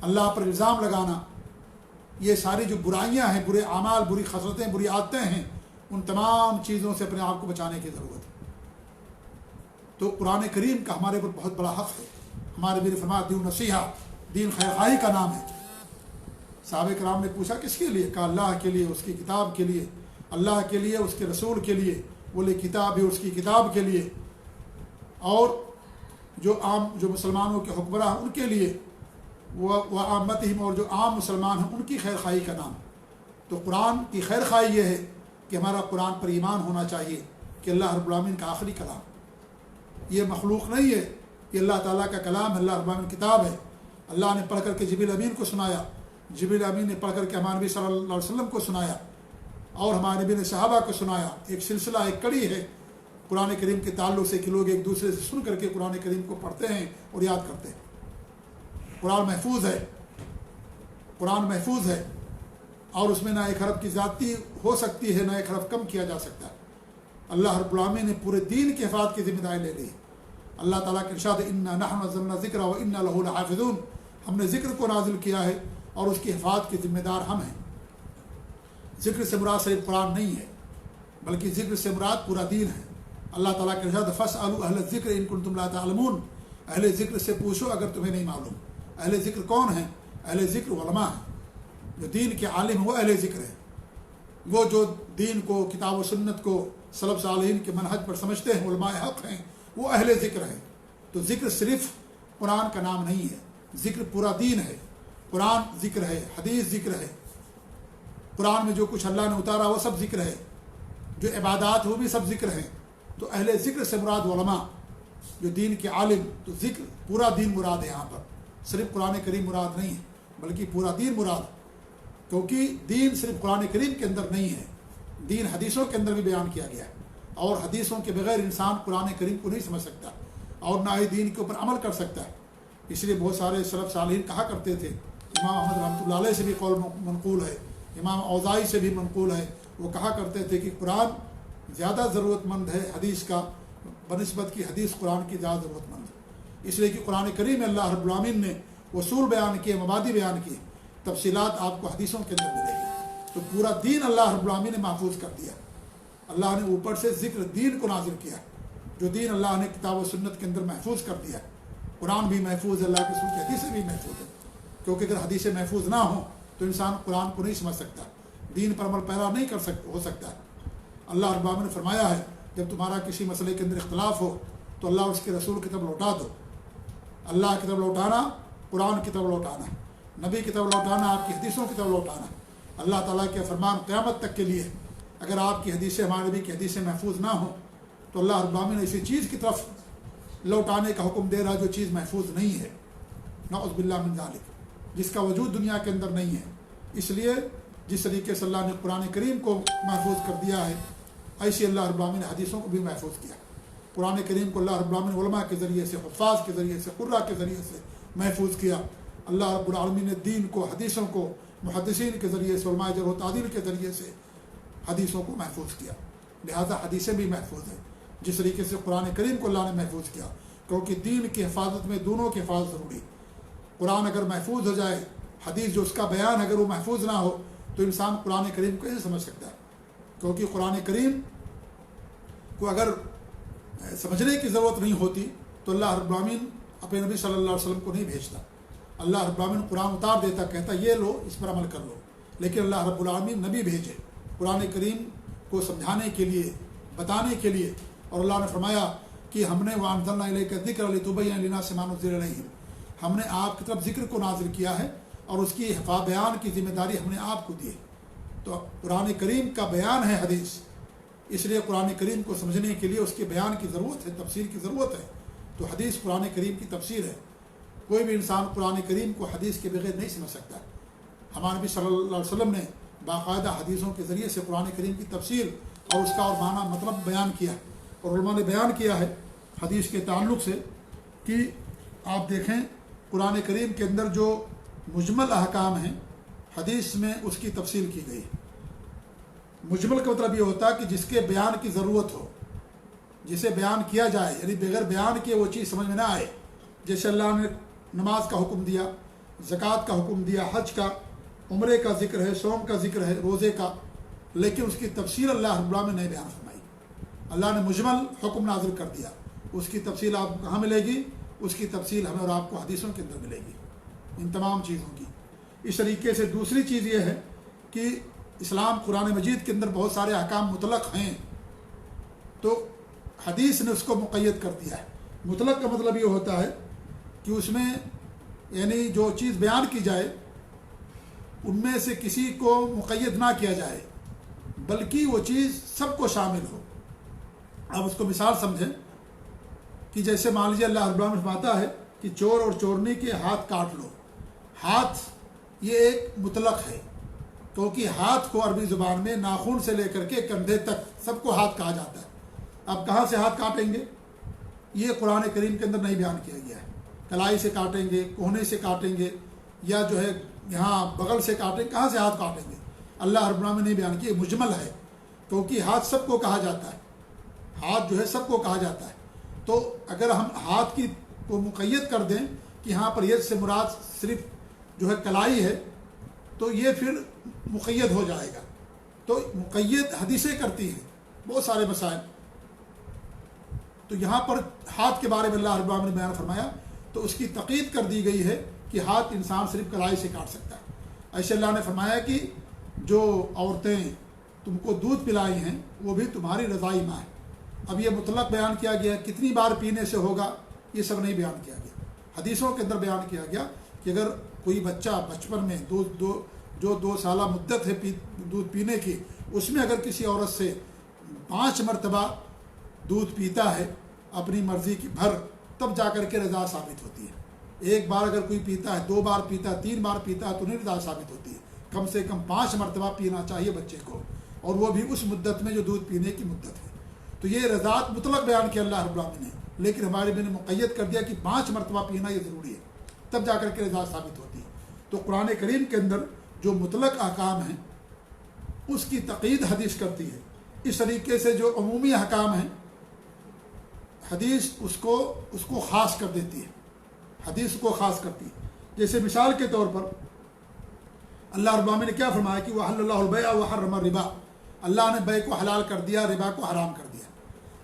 اللہ پر الزام لگانا، یہ ساری جو برائیاں ہیں، برے اعمال، بری خصلتیں، بری عادتیں ہیں، ان تمام چیزوں سے اپنے آپ کو بچانے کی ضرورت ہے۔ تو قرآن کریم کا ہمارے اوپر بہت بڑا حق ہے۔ ہمارے نبی نے فرمایا دین نصیحہ، دین خیرخواہی کا نام ہے۔ صحابہ کرام نے پوچھا کس کے لیے؟ کہا اللہ کے لیے، اس کی کتاب کے لیے، اللہ کے لیے، اس کے رسول کے لیے، بولے کتاب ہے، اس کی کتاب کے لیے، اور جو مسلمانوں کے حکمراں ہیں ان کے لیے، وہ عامتہم، اور جو عام مسلمان ہیں ان کی خیر خواہی کا نام۔ تو قرآن کی خیر خواہی یہ ہے کہ ہمارا قرآن پر ایمان ہونا چاہیے کہ اللہ رب العالمین کا آخری کلام، یہ مخلوق نہیں ہے، یہ اللہ تعالیٰ کا کلام ہے، اللہ رب العالمین کی کتاب ہے۔ اللہ نے پڑھ کر کے جبریل امین کو سنایا، جبریل امین نے پڑھ کر کے ہمارے نبی صلی اللہ علیہ وسلم کو سنایا، اور ہمارے نبی نے صحابہ کو سنایا۔ ایک سلسلہ، ایک کڑی ہے قرآن کریم کے تعلق سے کہ لوگ ایک دوسرے سے سن کر کے قرآن کریم کو پڑھتے ہیں اور یاد کرتے ہیں۔ قرآن محفوظ ہے، قرآن محفوظ ہے، اور اس میں نہ ایک حرف کی زیادتی ہو سکتی ہے، نہ ایک حرف کم کیا جا سکتا ہے۔ اللہ رب العالمین نے پورے دین کی حفاظت کی ذمہ داری لے لی۔ اللہ تعالیٰ کے ارشاد ہے انا نحن نزلنا الذکر وانا لہ لحافظون، ہم نے ذکر کو نازل کیا ہے اور اس کی حفاظت کے ذمہ دار ہم ہیں۔ ذکر سے مراد صرف قرآن نہیں ہے، بلکہ ذکر سے مراد پورا دین ہے۔ اللہ تعالیٰ کے ارشاد فاسألوا اہل الذکر ان کنتم لا تعلمون، اہل ذکر سے پوچھو اگر تمہیں نہیں معلوم۔ اہل ذکر کون ہیں؟ اہل ذکر علماء ہیں، جو دین کے عالم ہیں وہ اہل ذکر ہیں، وہ جو دین کو، کتاب و سنت کو سلف صالحین کے منہج پر سمجھتے ہیں، علماء حق ہیں، وہ اہل ذکر ہیں۔ تو ذکر صرف قرآن کا نام نہیں ہے، ذکر پورا دین ہے، قرآن ذکر ہے، حدیث ذکر ہے، قرآن میں جو کچھ اللہ نے اتارا وہ سب ذکر ہے، جو عبادات وہ بھی سب ذکر ہیں. تو اہل ذکر سے مراد علماء، جو دین کے عالم. تو ذکر پورا دین مراد ہے، یہاں پر صرف قرآن کریم مراد نہیں ہے بلکہ پورا دین مراد، کیونکہ دین صرف قرآن کریم کے اندر نہیں ہے، دین حدیثوں کے اندر بھی بیان کیا گیا ہے، اور حدیثوں کے بغیر انسان قرآن کریم کو نہیں سمجھ سکتا اور نہ ہی دین کے اوپر عمل کر سکتا ہے. اس لیے بہت سارے سلف صالحین کہا کرتے تھے، امام احمد رحمۃ اللہ علیہ سے بھی قول منقول ہے، امام اوزاعی سے بھی منقول ہے، وہ کہا کرتے تھے کہ قرآن زیادہ ضرورت مند ہے حدیث کا بنسبت کی حدیث قرآن کی زیادہ ضرورت مند ہے، اس لیے کہ قرآن کریم میں اللہ رب العالمین نے اصول بیان کیے، مبادی بیان کیے، تفصیلات آپ کو حدیثوں کے اندر ملے گی. تو پورا دین اللہ رب العالمین نے محفوظ کر دیا. اللہ نے اوپر سے ذکر دین کو نازل کیا، جو دین اللہ نے کتاب و سنت کے اندر محفوظ کر دیا. قرآن بھی محفوظ ہے، اللہ کے رسول کی حدیثیں بھی محفوظ ہے، کیونکہ اگر حدیثیں محفوظ نہ ہوں تو انسان قرآن کو نہیں سمجھ سکتا، دین پر عمل پیرا نہیں ہو سکتا. اللہ رب العالمین نے فرمایا ہے جب تمہارا کسی مسئلے کے اندر اختلاف ہو تو اللہ اس کے رسول کی طرف لوٹا دو. اللہ کی طرف لوٹانا، قرآن کی طرف لوٹانا، نبی کی طرف لوٹانا، آپ کی حدیثوں کی طرف لوٹانا. اللہ تعالیٰ کے فرمان قیامت تک کے لیے اگر آپ کی حدیثیں، ہمارے نبی کی حدیثیں محفوظ نہ ہوں تو اللہ رب العالمین نے اسی چیز کی طرف لوٹانے کا حکم دے رہا جو چیز محفوظ نہیں ہے، نعوذ باللہ من ذالک، جس کا وجود دنیا کے اندر نہیں ہے. اس لیے جس طریقے سے اللہ نے قرآن کریم کو محفوظ کر دیا ہے، ایسے اللہ رب العالمین نے حدیثوں کو بھی محفوظ کیا. قرآن کریم کو اللہ رب العالمین علماء کے ذریعے سے، حفاظ کے ذریعے سے، قراء کے ذریعے سے محفوظ کیا. اللہ رب العالمین نے دین کو، حدیثوں کو محدثین کے ذریعے سے، علماء جرح و تعدیل کے ذریعے سے حدیثوں کو محفوظ کیا. لہذا حدیثیں بھی محفوظ ہیں جس طریقے سے قرآن کریم کو اللہ نے محفوظ کیا، کیونکہ دین کی حفاظت میں دونوں کی حفاظت ضروری. قرآن اگر محفوظ ہو جائے، حدیث جو اس کا بیان اگر وہ محفوظ نہ ہو تو انسان قرآن کریم کو کیسے سمجھ سکتا ہے؟ کیونکہ قرآن کریم کو اگر سمجھنے کی ضرورت نہیں ہوتی تو اللہ رب العالمین اپنے نبی صلی اللہ علیہ وسلم کو نہیں بھیجتا. اللہ رب العالمین قرآن اتار دیتا، کہتا یہ لو، اس پر عمل کر لو. لیکن اللہ رب العالمین نبی بھیجے قرآن کریم کو سمجھانے کے لیے، بتانے کے لیے. اور اللہ نے فرمایا کہ ہم نے وَأَنزَلْنَا إِلَيْكَ الذِّكْرَ لِتُبَيِّنَ لِلنَّاسِ مَا نُزِّلَ إِلَيْهِمْ، ہم نے آپ کی طرف ذکر کو نازل کیا ہے اور اس کی بیان کی ذمہ داری ہم نے آپ کو دی ہے. تو قرآن کریم کا بیان ہے حدیث، اس لیے قرآن کریم کو سمجھنے کے لیے اس کے بیان کی ضرورت ہے، تفسیر کی ضرورت ہے. تو حدیث قرآن کریم کی تفسیر ہے. کوئی بھی انسان قرآن کریم کو حدیث کے بغیر نہیں سمجھ سکتا. ہمارے نبی صلی اللہ علیہ وسلم نے باقاعدہ حدیثوں کے ذریعے سے قرآن کریم کی تفسیر اور اس کا اور معنی مطلب بیان کیا، اور علماء نے بیان کیا ہے حدیث کے تعلق سے کہ آپ دیکھیں قرآن کریم کے اندر جو مجمل احکام ہیں حدیث میں اس کی تفصیل کی گئی. مجمل کا مطلب یہ ہوتا ہے کہ جس کے بیان کی ضرورت ہو، جسے بیان کیا جائے، یعنی بغیر بیان کے وہ چیز سمجھ میں نہ آئے. جیسے اللہ نے نماز کا حکم دیا، زکوٰۃ کا حکم دیا، حج کا، عمرے کا ذکر ہے، صوم کا ذکر ہے، روزے کا، لیکن اس کی تفصیل اللہ رب العالمین نے نہیں بیان فرمائی. اللہ نے مجمل حکم نازل کر دیا، اس کی تفصیل آپ کو کہاں ملے گی؟ اس کی تفصیل ہمیں اور آپ کو حدیثوں کے اندر ملے گی، ان تمام چیزوں کی. اس طریقے سے دوسری چیز یہ ہے کہ اسلام قرآن مجید کے اندر بہت سارے احکام مطلق ہیں، تو حدیث نے اس کو مقید کر دیا ہے. مطلق کا مطلب یہ ہوتا ہے کہ اس میں یعنی جو چیز بیان کی جائے ان میں سے کسی کو مقید نہ کیا جائے، بلکہ وہ چیز سب کو شامل ہو. آپ اس کو مثال سمجھیں کہ جیسے مان لیجیے اللہ رب العالمین فرماتا ہے کہ چور اور چورنی کے ہاتھ کاٹ لو. ہاتھ یہ ایک مطلق ہے، کیونکہ ہاتھ کو عربی زبان میں ناخن سے لے کر کے کندھے تک سب کو ہاتھ کہا جاتا ہے. اب کہاں سے ہاتھ کاٹیں گے؟ یہ قرآن کریم کے اندر نہیں بیان کیا گیا ہے. کلائی سے کاٹیں گے، کوہنے سے کاٹیں گے، یا جو ہے یہاں بغل سے کاٹیں گے، کہاں سے ہاتھ کاٹیں گے؟ اللہ رب العالمین نے نہیں بیان کیا. مجمل ہے کیونکہ ہاتھ سب کو کہا جاتا ہے، ہاتھ جو ہے سب کو کہا جاتا ہے. تو اگر ہم ہاتھ کی کو مقید کر دیں کہ یہاں پر ید سے مراد صرف جو ہے کلائی ہے تو یہ پھر مقید ہو جائے گا. تو مقید حدیثیں کرتی ہیں بہت سارے مسائل. تو یہاں پر ہاتھ کے بارے میں اللہ رب العالمین نے بیان فرمایا تو اس کی تقید کر دی گئی ہے کہ ہاتھ انسان صرف کلائی سے کاٹ سکتا ہے. ایسے اللہ نے فرمایا کہ جو عورتیں تم کو دودھ پلائی ہیں وہ بھی تمہاری رضائی ماں ہے. اب یہ مطلق بیان کیا گیا، کتنی بار پینے سے ہوگا یہ سب نہیں بیان کیا گیا. حدیثوں کے اندر بیان کیا گیا کہ اگر کوئی بچہ بچپن میں جو 2 سالہ مدت ہے دودھ پینے کی، اس میں اگر کسی عورت سے 5 مرتبہ دودھ پیتا ہے اپنی مرضی کی بھر، تب جا کر کے رضا ثابت ہوتی ہے۔ ایک بار اگر کوئی پیتا ہے، 2 بار پیتا ہے، 3 بار پیتا ہے تو نہیں رضا ثابت ہوتی ہے۔ کم سے کم 5 مرتبہ پینا چاہیے بچے کو، اور وہ بھی اس مدت میں جو دودھ پینے کی مدت ہے۔ تو یہ رضاعت مطلق بیان کیا اللہ رب العالمین نے، لیکن ہمارے بھی نے مقید کر دیا کہ 5 مرتبہ پینا یہ ضروری ہے، تب جا کر کے رضا ثابت ہوتی ہے۔ تو قرآن کریم کے اندر جو مطلق احکام ہیں اس کی تقید حدیث کرتی ہے۔ اس طریقے سے جو عمومی احکام ہیں حدیث اس کو خاص کر دیتی ہے، حدیث کو خاص کرتی ہے۔ جیسے مثال کے طور پر اللہ رب العالمین نے کیا فرمایا کہ وَأَحَلَّ اللَّهُ الْبَيْعَ وَحَرَّمَ الرِّبَا، اللہ نے بیع کو حلال کر دیا، ربا کو حرام کر دیا۔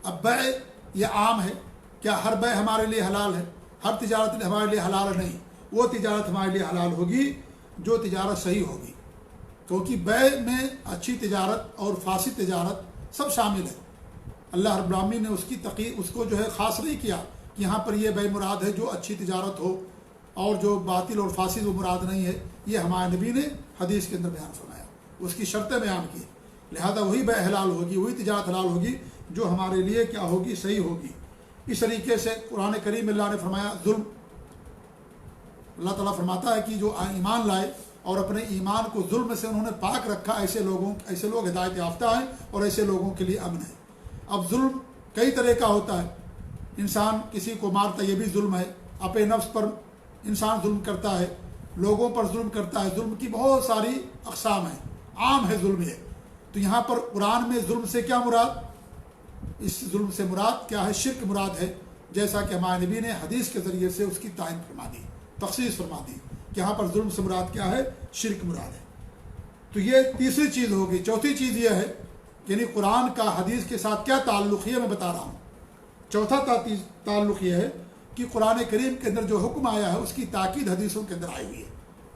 اب بیع یہ عام ہے، کیا ہر بیع ہمارے لیے حلال ہے؟ ہر تجارت ہمارے لیے حلال نہیں۔ وہ تجارت ہمارے لیے حلال ہوگی جو تجارت صحیح ہوگی، کیونکہ بیع میں اچھی تجارت اور فاسد تجارت سب شامل ہے۔ اللہ رب العالمین نے اس کو جو ہے خاص نہیں کیا کہ یہاں پر یہ بیع مراد ہے جو اچھی تجارت ہو، اور جو باطل اور فاسد وہ مراد نہیں ہے۔ یہ ہمارے نبی نے حدیث کے اندر بیان فرمایا، اس کی شرطیں بیان کی، لہذا وہی بیع حلال ہوگی، وہی تجارت حلال ہوگی جو ہمارے لیے کیا ہوگی، صحیح ہوگی۔ اس طریقے سے قرآن کریم میں اللہ نے فرمایا ظلم، اللہ تعالیٰ فرماتا ہے کہ جو ایمان لائے اور اپنے ایمان کو ظلم سے انہوں نے پاک رکھا، ایسے لوگ ہدایت یافتہ ہیں اور ایسے لوگوں کے لیے امن ہے۔ اب ظلم کئی طرح کا ہوتا ہے، انسان کسی کو مارتا یہ بھی ظلم ہے، اپنے نفس پر انسان ظلم کرتا ہے، لوگوں پر ظلم کرتا ہے، ظلم کی بہت ساری اقسام ہیں، عام ہے ظلم یہ۔ تو یہاں پر قرآن میں ظلم سے کیا مراد، اس ظلم سے مراد کیا ہے، شرک مراد ہے، جیسا کہ ہمارے نبی نے حدیث کے ذریعے سے اس کی تعین فرما دی، تخصیص فرما دی کہ یہاں پر ظلم سے مراد کیا ہے، شرک مراد ہے۔ تو یہ تیسری چیز ہوگی۔ چوتھی چیز یہ ہے یعنی قرآن کا حدیث کے ساتھ کیا تعلق ہے، میں بتا رہا ہوں۔ چوتھا تعلق یہ ہے کہ قرآن کریم کے اندر جو حکم آیا ہے اس کی تاکید حدیثوں کے اندر آئی ہوئی ہے،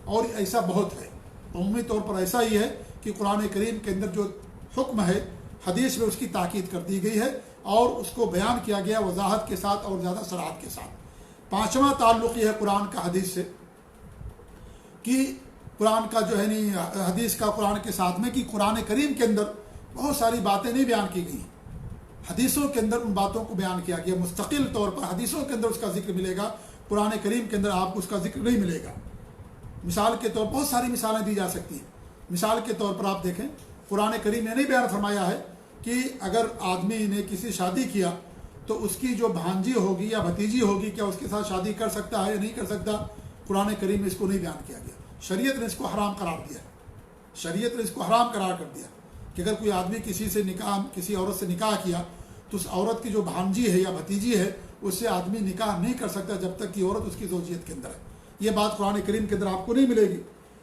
اور ایسا بہت ہے۔ عمومی طور پر ایسا ہی ہے کہ قرآن کریم کے اندر جو حکم ہے حدیث میں اس کی تاکید کر دی گئی ہے، اور اس کو بیان کیا گیا وضاحت کے ساتھ اور زیادہ صراحت کے ساتھ۔ پانچواں تعلق یہ ہے قرآن کا حدیث سے کہ قرآن کا جو ہے حدیث کا قرآن کے ساتھ میں کہ قرآن کریم کے اندر بہت ساری باتیں نہیں بیان کی گئی، حدیثوں کے اندر ان باتوں کو بیان کیا گیا مستقل طور پر۔ حدیثوں کے اندر اس کا ذکر ملے گا، قرآن کریم کے اندر آپ کو اس کا ذکر نہیں ملے گا۔ مثال کے طور پر بہت ساری مثالیں دی جا سکتی ہیں۔ مثال کے طور پر آپ دیکھیں، قرآن کریم نے نہیں بیان فرمایا ہے کہ اگر آدمی نے کسی شادی کیا تو اس کی جو بھانجی ہوگی یا بھتیجی ہوگی کیا اس کے ساتھ شادی کر سکتا ہے یا نہیں کر سکتا۔ قرآن کریم میں اس کو نہیں بیان کیا گیا، شریعت نے اس کو حرام قرار دیا، شریعت نے اس کو حرام قرار کر دیا کہ اگر کوئی آدمی کسی عورت سے نکاح کیا تو اس عورت کی جو بھانجی ہے یا بھتیجی ہے اس سے آدمی نکاح نہیں کر سکتا جب تک کہ عورت اس کی زوجیت کے اندر ہے۔ یہ بات قرآن کریم کے اندر آپ کو نہیں ملے گی۔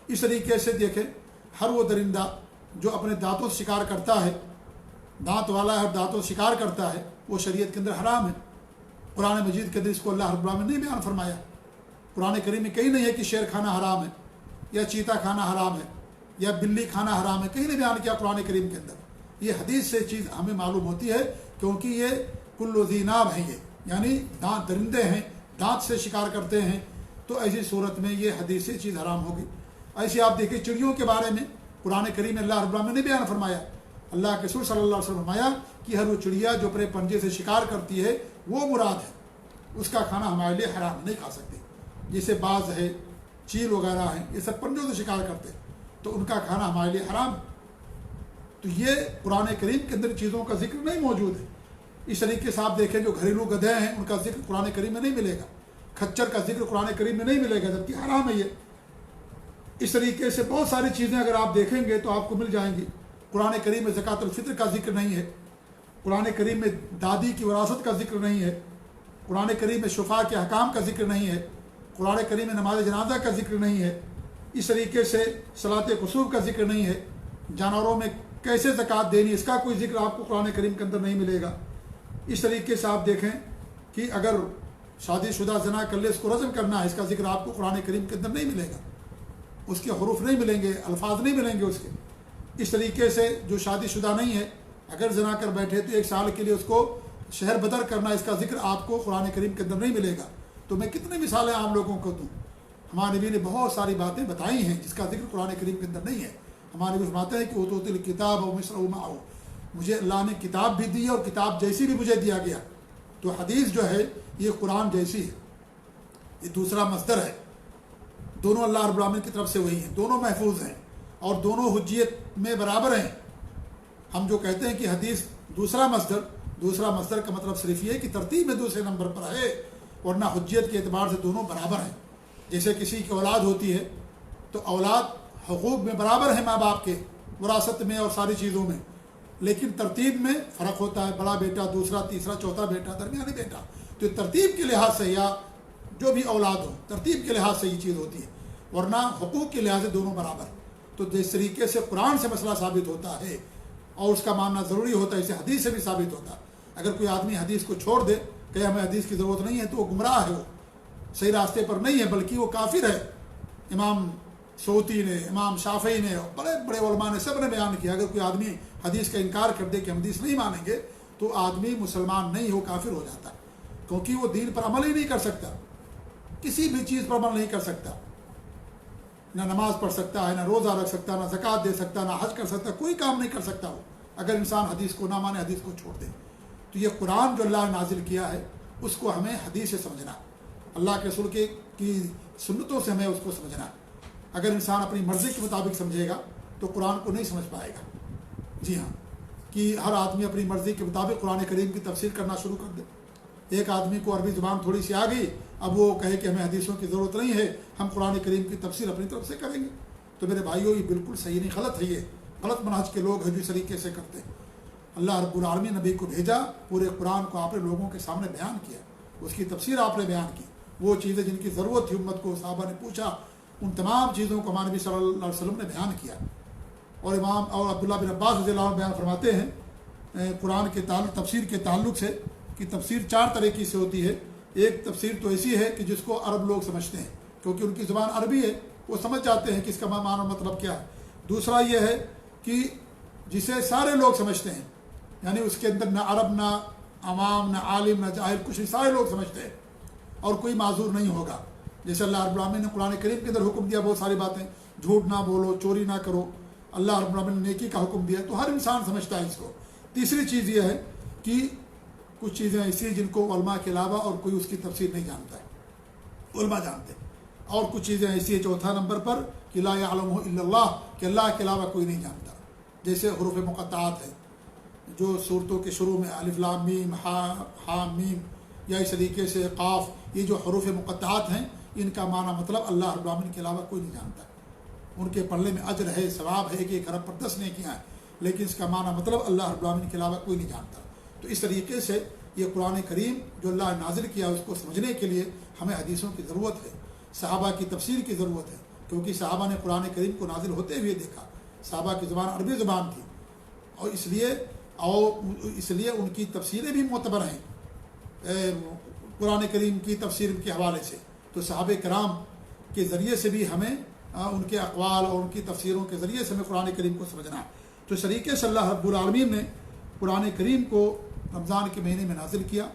اس طریقے سے دیکھیں، ہر وہ درندہ جو اپنے دانتوں سے شکار کرتا ہے، دانت والا ہے اور دانتوں سے شکار کرتا ہے، وہ شریعت کے اندر حرام ہے۔ قرآن مجید کے اندر اس کو اللہ رب العالمین نے نہیں بیان فرمایا۔ قرآن کریم میں کہیں نہیں ہے کہ شیر کھانا حرام ہے یا چیتا کھانا حرام ہے یا بلی کھانا حرام ہے، کہیں نہیں بیان کیا قرآن کریم کے اندر۔ یہ حدیث سے چیز ہمیں معلوم ہوتی ہے، کیونکہ یہ کل ذی ناب ہیں، یہ یعنی درندے ہیں، دانت سے شکار کرتے ہیں، تو ایسی صورت میں یہ حدیث سے چیز حرام ہوگی۔ ایسے آپ دیکھیں چڑیوں کے بارے میں قرآن کریم میں اللہ رب العالمین نے بیان فرمایا، اللہ کے رسول صلی اللہ علیہ وسلم فرمایا کہ ہر وہ چڑیا جو اپنے پنجے سے شکار کرتی ہے وہ مراد ہے، اس کا کھانا ہمارے لیے حرام نہیں کھا سکتے۔ جیسے باز ہے، چیل وغیرہ ہیں، یہ سب پنجوں سے شکار کرتے ہیں تو ان کا کھانا ہمارے لیے حرام ہے۔ تو یہ قرآن کریم کے اندر چیزوں کا ذکر نہیں موجود ہے۔ اس طریقے سے آپ دیکھیں جو گھریلو گدھے ہیں ان کا ذکر قرآن کریم میں نہیں ملے گا، کھچر کا ذکر قرآن کریم میں نہیں ملے گا، جبکہ حرام ہے یہ۔ اس طریقے سے بہت ساری چیزیں اگر آپ دیکھیں گے تو آپ کو مل جائیں گی۔ قرآن کریم میں زکوٰۃ الفطر کا ذکر نہیں ہے، قرآن کریم میں دادی کی وراثت کا ذکر نہیں ہے، قرآن کریم میں شفاء کے احکام کا ذکر نہیں ہے، قرآن کریم میں نماز جنازہ کا ذکر نہیں ہے۔ اس طریقے سے صلاۃ قصور کا ذکر نہیں ہے، جانوروں میں کیسے زکوٰۃ دینی اس کا کوئی ذکر آپ کو قرآن کریم کے اندر نہیں ملے گا۔ اس طریقے سے آپ دیکھیں کہ اگر شادی شدہ زنا کر لے اس کو رجم کرنا ہے، اس کا ذکر آپ کو قرآن کریم کے اندر نہیں ملے گا، اس کے حروف نہیں ملیں گے، الفاظ نہیں ملیں گے اس کے۔ اس طریقے سے جو شادی شدہ نہیں ہے اگر زنا کر بیٹھے تو 1 سال کے لیے اس کو شہر بدر کرنا، اس کا ذکر آپ کو قرآن کریم کے اندر نہیں ملے گا۔ تو میں کتنی مثالیں عام لوگوں کو دوں۔ ہمارے نبی نے بہت ساری باتیں بتائی ہیں جس کا ذکر قرآن کریم کے اندر نہیں ہے. ہمارے نبی فرماتے ہیں کہ اوتیت الکتاب و مثلہ معہ، مجھے اللہ نے کتاب بھی دی اور کتاب جیسی بھی مجھے دیا گیا. تو حدیث جو ہے یہ قرآن جیسی ہے، یہ دوسرا مصدر ہے. دونوں اللہ رب العالمین کی طرف سے وہی ہیں، دونوں محفوظ ہیں اور دونوں حجیت میں برابر ہیں. ہم جو کہتے ہیں کہ حدیث دوسرا مصدر کا مطلب صرف یہ ہے کہ ترتیب میں دوسرے نمبر پر ہے، ورنہ حجیت کے اعتبار سے دونوں برابر ہیں. جیسے کسی کی اولاد ہوتی ہے تو اولاد حقوق میں برابر ہیں ماں باپ کے، وراثت میں اور ساری چیزوں میں، لیکن ترتیب میں فرق ہوتا ہے. بڑا بیٹا، دوسرا، تیسرا، چوتھا بیٹا، درمیانی بیٹا. تو ترتیب کے لحاظ سے یا جو بھی اولاد ہو ترتیب کے لحاظ سے یہ چیز ہوتی ہے، ورنہ حقوق کے لحاظ سے دونوں برابر. تو جس طریقے سے قرآن سے مسئلہ ثابت ہوتا ہے اور اس کا ماننا ضروری ہوتا ہے، اسے حدیث سے بھی ثابت ہوتا ہے. اگر کوئی آدمی حدیث کو چھوڑ دے کہ ہمیں حدیث کی ضرورت نہیں ہے تو وہ گمراہ ہے، وہ صحیح راستے پر نہیں ہے، بلکہ وہ کافر ہے. امام سعودی نے، امام شافعی نے، بڑے بڑے علماء نے، سب نے بیان کیا اگر کوئی آدمی حدیث کا انکار کر دے کہ ہم حدیث نہیں مانیں گے تو آدمی مسلمان نہیں ہو، کافر ہو جاتا ہے. کیونکہ وہ دین پر عمل ہی نہیں کر سکتا، کسی بھی چیز پر عمل نہیں کر سکتا. نہ نماز پڑھ سکتا ہے، نہ روزہ رکھ سکتا، نہ زکوٰۃ دے سکتا، نہ حج کر سکتا، کوئی کام نہیں کر سکتا وہ اگر انسان حدیث کو نہ مانے، حدیث کو چھوڑ دے. تو یہ قرآن جو اللہ نے نازل کیا ہے اس کو ہمیں حدیث سے سمجھنا، اللہ کے رسول کی سنتوں سے ہمیں اس کو سمجھنا. اگر انسان اپنی مرضی کے مطابق سمجھے گا تو قرآن کو نہیں سمجھ پائے گا. جی ہاں، کہ ہر آدمی اپنی مرضی کے مطابق قرآن کریم کی تفسیر کرنا شروع کر دے. ایک آدمی کو عربی زبان تھوڑی سی آ گئی، اب وہ کہے کہ ہمیں حدیثوں کی ضرورت نہیں ہے، ہم قرآن کریم کی تفسیر اپنی طرف سے کریں گے. تو میرے بھائیوں یہ بالکل صحیح نہیں، غلط ہے. یہ غلط منہج کے لوگ ہیں جو اس طریقے سے کرتے ہیں. اللہ رب العالمین نبی کو بھیجا، پورے قرآن کو آپ نے لوگوں کے سامنے بیان کیا، اس کی تفسیر آپ نے بیان کی. وہ چیزیں جن کی ضرورت تھی امت کو، صحابہ نے پوچھا، ان تمام چیزوں کو ہمارے نبی صلی اللہ علیہ وسلم نے بیان کیا. اور امام اور عبداللہ بن عباس رضی اللہ عنہ بیان فرماتے ہیں قرآن کے تفسیر کے تعلق سے کہ تفسیر 4 طریقے سے ہوتی ہے. ایک تفسیر تو ایسی ہے کہ جس کو عرب لوگ سمجھتے ہیں کیونکہ ان کی زبان عربی ہے، وہ سمجھ جاتے ہیں کہ اس کا معنی مطلب کیا ہے. دوسرا یہ ہے کہ جسے سارے لوگ سمجھتے ہیں، یعنی اس کے اندر نہ عرب، نہ عوام، نہ عالم، نہ جاہل، کچھ سارے لوگ سمجھتے ہیں اور کوئی معذور نہیں ہوگا. جیسے اللہ رب العالمین نے قرآن کریم کے اندر حکم دیا بہت ساری باتیں، جھوٹ نہ بولو، چوری نہ کرو، اللہ رب العالمین نے نیکی کا حکم دیا، تو ہر انسان سمجھتا ہے اس کو. تیسری چیز یہ ہے کہ کچھ چیزیں ایسی ہیں جن کو علماء کے علاوہ اور کوئی اس کی تفسیر نہیں جانتا ہے، علماء جانتے ہیں. اور کچھ چیزیں ایسی ہیں چوتھا نمبر پر کہ لا یعلمہ الا اللہ، کہ اللہ کے علاوہ کوئی نہیں جانتا. جیسے حروف مقطعات ہیں جو صورتوں کے شروع میں الف لام میم ہا میم، یا اس طریقے سے قاف، یہ جو حروف مقطعات ہیں ان کا معنی مطلب اللہ رب العالمین کے علاوہ کوئی نہیں جانتا. ان کے پڑھنے میں اجر ہے، ثواب ہے کہ 1 ارب پر 10 نیکیاں ہیں، لیکن اس کا معنی مطلب اللہ رب العالمین کے علاوہ کوئی نہیں جانتا. تو اس طریقے سے یہ قرآن کریم جو اللہ نے نازل کیا اس کو سمجھنے کے لیے ہمیں حدیثوں کی ضرورت ہے، صحابہ کی تفسیر کی ضرورت ہے، کیونکہ صحابہ نے قرآن کریم کو نازل ہوتے ہوئے دیکھا. صحابہ کی زبان عربی زبان تھی اور اس لیے ان کی تفسیریں بھی معتبر ہیں قرآن کریم کی تفسیر کے حوالے سے. تو صحابہ کرام کے ذریعے سے بھی ہمیں ان کے اقوال اور ان کی تفسیروں کے ذریعے سے ہمیں قرآن کریم کو سمجھنا ہے. تو اس طریقے سے اللہ رب العالمین نے قرآن کریم کو رمضان کے مہینے میں نازل کیا.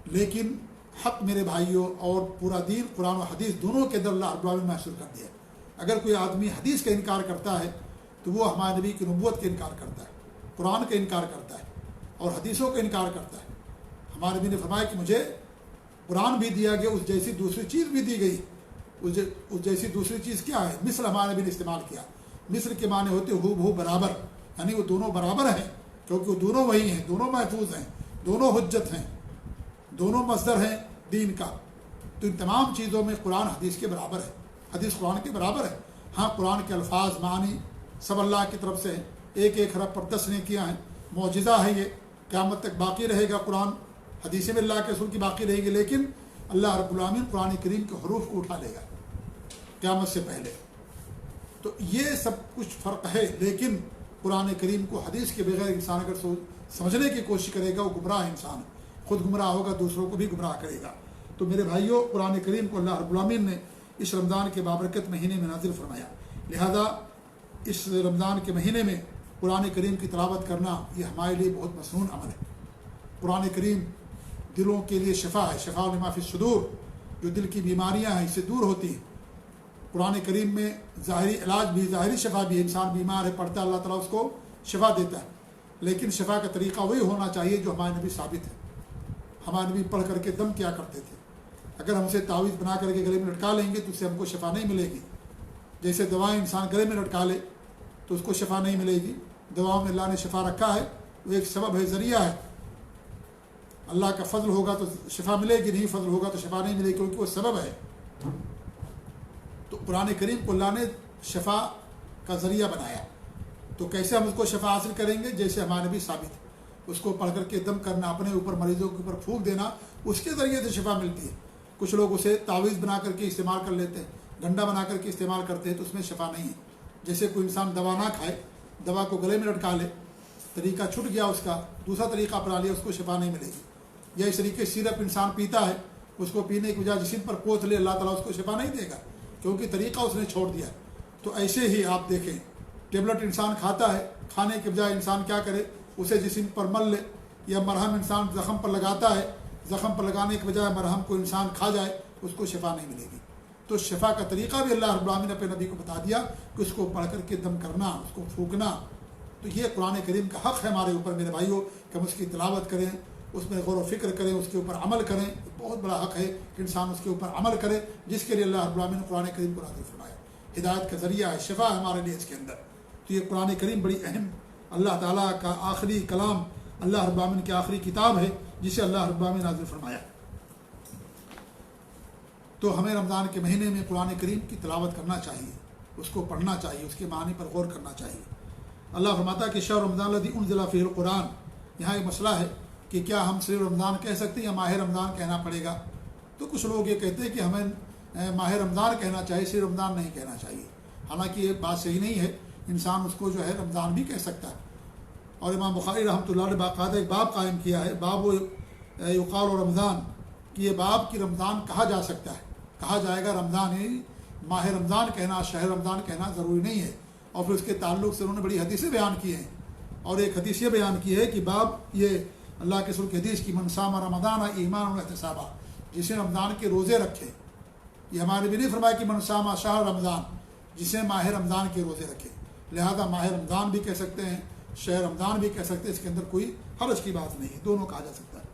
لیکن حق میرے بھائیوں اور پورا دین قرآن و حدیث دونوں کے اندر اللہ رب العالمین نے محصور کر دیا. اگر کوئی آدمی حدیث کا انکار کرتا ہے تو وہ ہمارے نبی کی نبوت کا انکار کرتا ہے، قرآن کا انکار کرتا ہے اور حدیثوں کا انکار کرتا ہے. ہمارے نبی نے فرمایا کہ مجھے قرآن بھی دیا گیا، اس جیسی دوسری چیز بھی دی گئی. اس جیسی دوسری چیز کیا ہے؟ مثل ہمارے نبی نے استعمال کیا. مثل کے معنی ہوتے ہو بہو برابر، یعنی وہ دونوں برابر ہیں کیونکہ وہ دونوں وہی ہیں، دونوں محفوظ ہیں، دونوں حجت ہیں، دونوں مصدر ہیں دین کا. تو ان تمام چیزوں میں قرآن حدیث کے برابر ہے، حدیث قرآن کے برابر ہے. ہاں قرآن کے الفاظ معنی سب اللہ کی طرف سے ہیں، 1 حرف پر 10 نیکیاں ہیں، معجزہ ہے، یہ قیامت تک باقی رہے گا. قرآن حدیث میں اللہ کے رسول کی باقی رہے گی، لیکن اللہ رب العالمین قرآن کریم کے حروف کو اٹھا لے گا قیامت سے پہلے. تو یہ سب کچھ فرق ہے، لیکن قرآن کریم کو حدیث کے بغیر انسان اگر سمجھنے کی کوشش کرے گا وہ گمراہ انسان، خود گمراہ ہوگا، دوسروں کو بھی گمراہ کرے گا. تو میرے بھائیوں، قرآن کریم کو اللہ رب العالمین نے اس رمضان کے بابرکت مہینے میں نازل فرمایا. لہذا اس رمضان کے مہینے میں قرآن کریم کی تلاوت کرنا یہ ہمارے لیے بہت مسنون عمل ہے. قرآن کریم دلوں کے لیے شفا ہے، شفاء لما فی الصدور. جو دل کی بیماریاں ہیں اس سے دور ہوتی ہیں۔ قرآن کریم میں ظاہری علاج بھی، ظاہری شفا بھی ہے، انسان بیمار ہے پڑھتا ہے اللہ تعالیٰ اس کو شفا دیتا ہے، لیکن شفا کا طریقہ وہی ہونا چاہیے جو ہمارے نبی ثابت ہے۔ ہمارے نبی پڑھ کر کے دم کیا کرتے تھے۔ اگر ہم اسے تعویذ بنا کر کے گلے میں لٹکا لیں گے تو اس سے ہم کو شفا نہیں ملے گی۔ جیسے دوائیں انسان گلے میں لٹکا لے تو اس کو شفا نہیں ملے گی۔ دواؤں میں اللہ نے شفا رکھا ہے، وہ ایک سبب ہے، ذریعہ ہے۔ اللہ کا فضل ہوگا تو شفا ملے گی، نہیں فضل ہوگا تو شفا نہیں ملے گی، کیونکہ وہ سبب ہے۔ تو قرآن کریم کو اللہ نے شفا کا ذریعہ بنایا، تو کیسے ہم اس کو شفا حاصل کریں گے؟ جیسے ہمارے نبی ثابت ہے، اس کو پڑھ کر کے دم کرنا، اپنے اوپر مریضوں کے اوپر پھونک دینا، اس کے ذریعے سے شفا ملتی ہے۔ کچھ لوگ اسے تعویذ بنا کر کے استعمال کر لیتے ہیں، گنڈا بنا کر کے استعمال کرتے ہیں، تو اس میں شفا نہیں ہے۔ جیسے کوئی انسان دوا نہ کھائے، دوا کو گلے میں لٹکا لے، طریقہ چھٹ گیا اس کا، دوسرا طریقہ اپنا لیا، اس کو شفا نہیں ملے گی۔ یا اس طریقے سیرپ انسان پیتا ہے، اس کو پینے کی بجائے جسم پر پوچھ لے، اللہ تعالیٰ اس کو شفا نہیں دے گا، کیونکہ طریقہ اس نے چھوڑ دیا۔ تو ایسے ہی آپ دیکھیں، ٹیبلٹ انسان کھاتا ہے، کھانے کے بجائے انسان کیا کرے، اسے جسم پر مل لے، یا مرہم انسان زخم پر لگاتا ہے، زخم پر لگانے کے بجائے مرہم کو انسان کھا جائے، اس کو شفا نہیں ملے گی۔ تو شفا کا طریقہ بھی اللہ رب العالمین نے اپنے نبی کو بتا دیا کہ اس کو پڑھ کر کے دم کرنا، اس کو پھونکنا۔ تو یہ قرآن کریم کا حق ہے ہمارے اوپر میرے بھائیوں کہ ہم اس کی تلاوت کریں، اس میں غور و فکر کریں، اس کے اوپر عمل کریں۔ بہت بڑا حق ہے کہ انسان اس کے اوپر عمل کرے، جس کے لیے اللہ رب العالمین نے قرآن کریم کو نازل فرمایا۔ ہدایت کا ذریعہ ہے، شفا ہے ہمارے لیے اس کے اندر۔ تو یہ قرآن کریم بڑی اہم، اللہ تعالیٰ کا آخری کلام، اللہ رب العالمین کی آخری کتاب ہے جسے اللہ رب العالمین نے نازل فرمایا۔ تو ہمیں رمضان کے مہینے میں قرآن کریم کی تلاوت کرنا چاہیے، اس کو پڑھنا چاہیے، اس کے معنی پر غور کرنا چاہیے۔ اللہ فرماتا ہے کہ شہر رمضان الذی انزل فیہ القرآن۔ یہاں ایک مسئلہ ہے کہ کیا ہم صرف رمضان کہہ سکتے ہیں یا ماہ رمضان کہنا پڑے گا؟ تو کچھ لوگ یہ کہتے ہیں کہ ہمیں ماہ رمضان کہنا چاہیے، صرف رمضان نہیں کہنا چاہیے۔ حالانکہ یہ بات صحیح نہیں ہے، انسان اس کو جو ہے رمضان بھی کہہ سکتا ہے۔ اور امام بخاری رحمۃ اللہ علیہ باقاعدہ ایک باب قائم کیا ہے، باب یقال و رمضان، کہ یہ باب کی رمضان کہا جا سکتا ہے، کہا جائے گا رمضان ہی، ماہ رمضان کہنا، شہر رمضان کہنا ضروری نہیں ہے۔ اور پھر اس کے تعلق سے انہوں نے بڑی حدیثیں بیان کی ہیں، اور ایک حدیث یہ بیان کی ہے کہ باب یہ اللہ کے رسول کی حدیث کی من صام رمضان ایمانا واحتسابا، جسے رمضان کے روزے رکھے۔ یہ ہمارے بھی نہیں فرمایا کہ من صام شہر رمضان، جسے ماہ رمضان کے روزے رکھے۔ لہذا ماہ رمضان بھی کہہ سکتے ہیں، شہر رمضان بھی کہہ سکتے ہیں، اس کے اندر کوئی حرج کی بات نہیں ہے، دونوں کہا جا سکتا ہے۔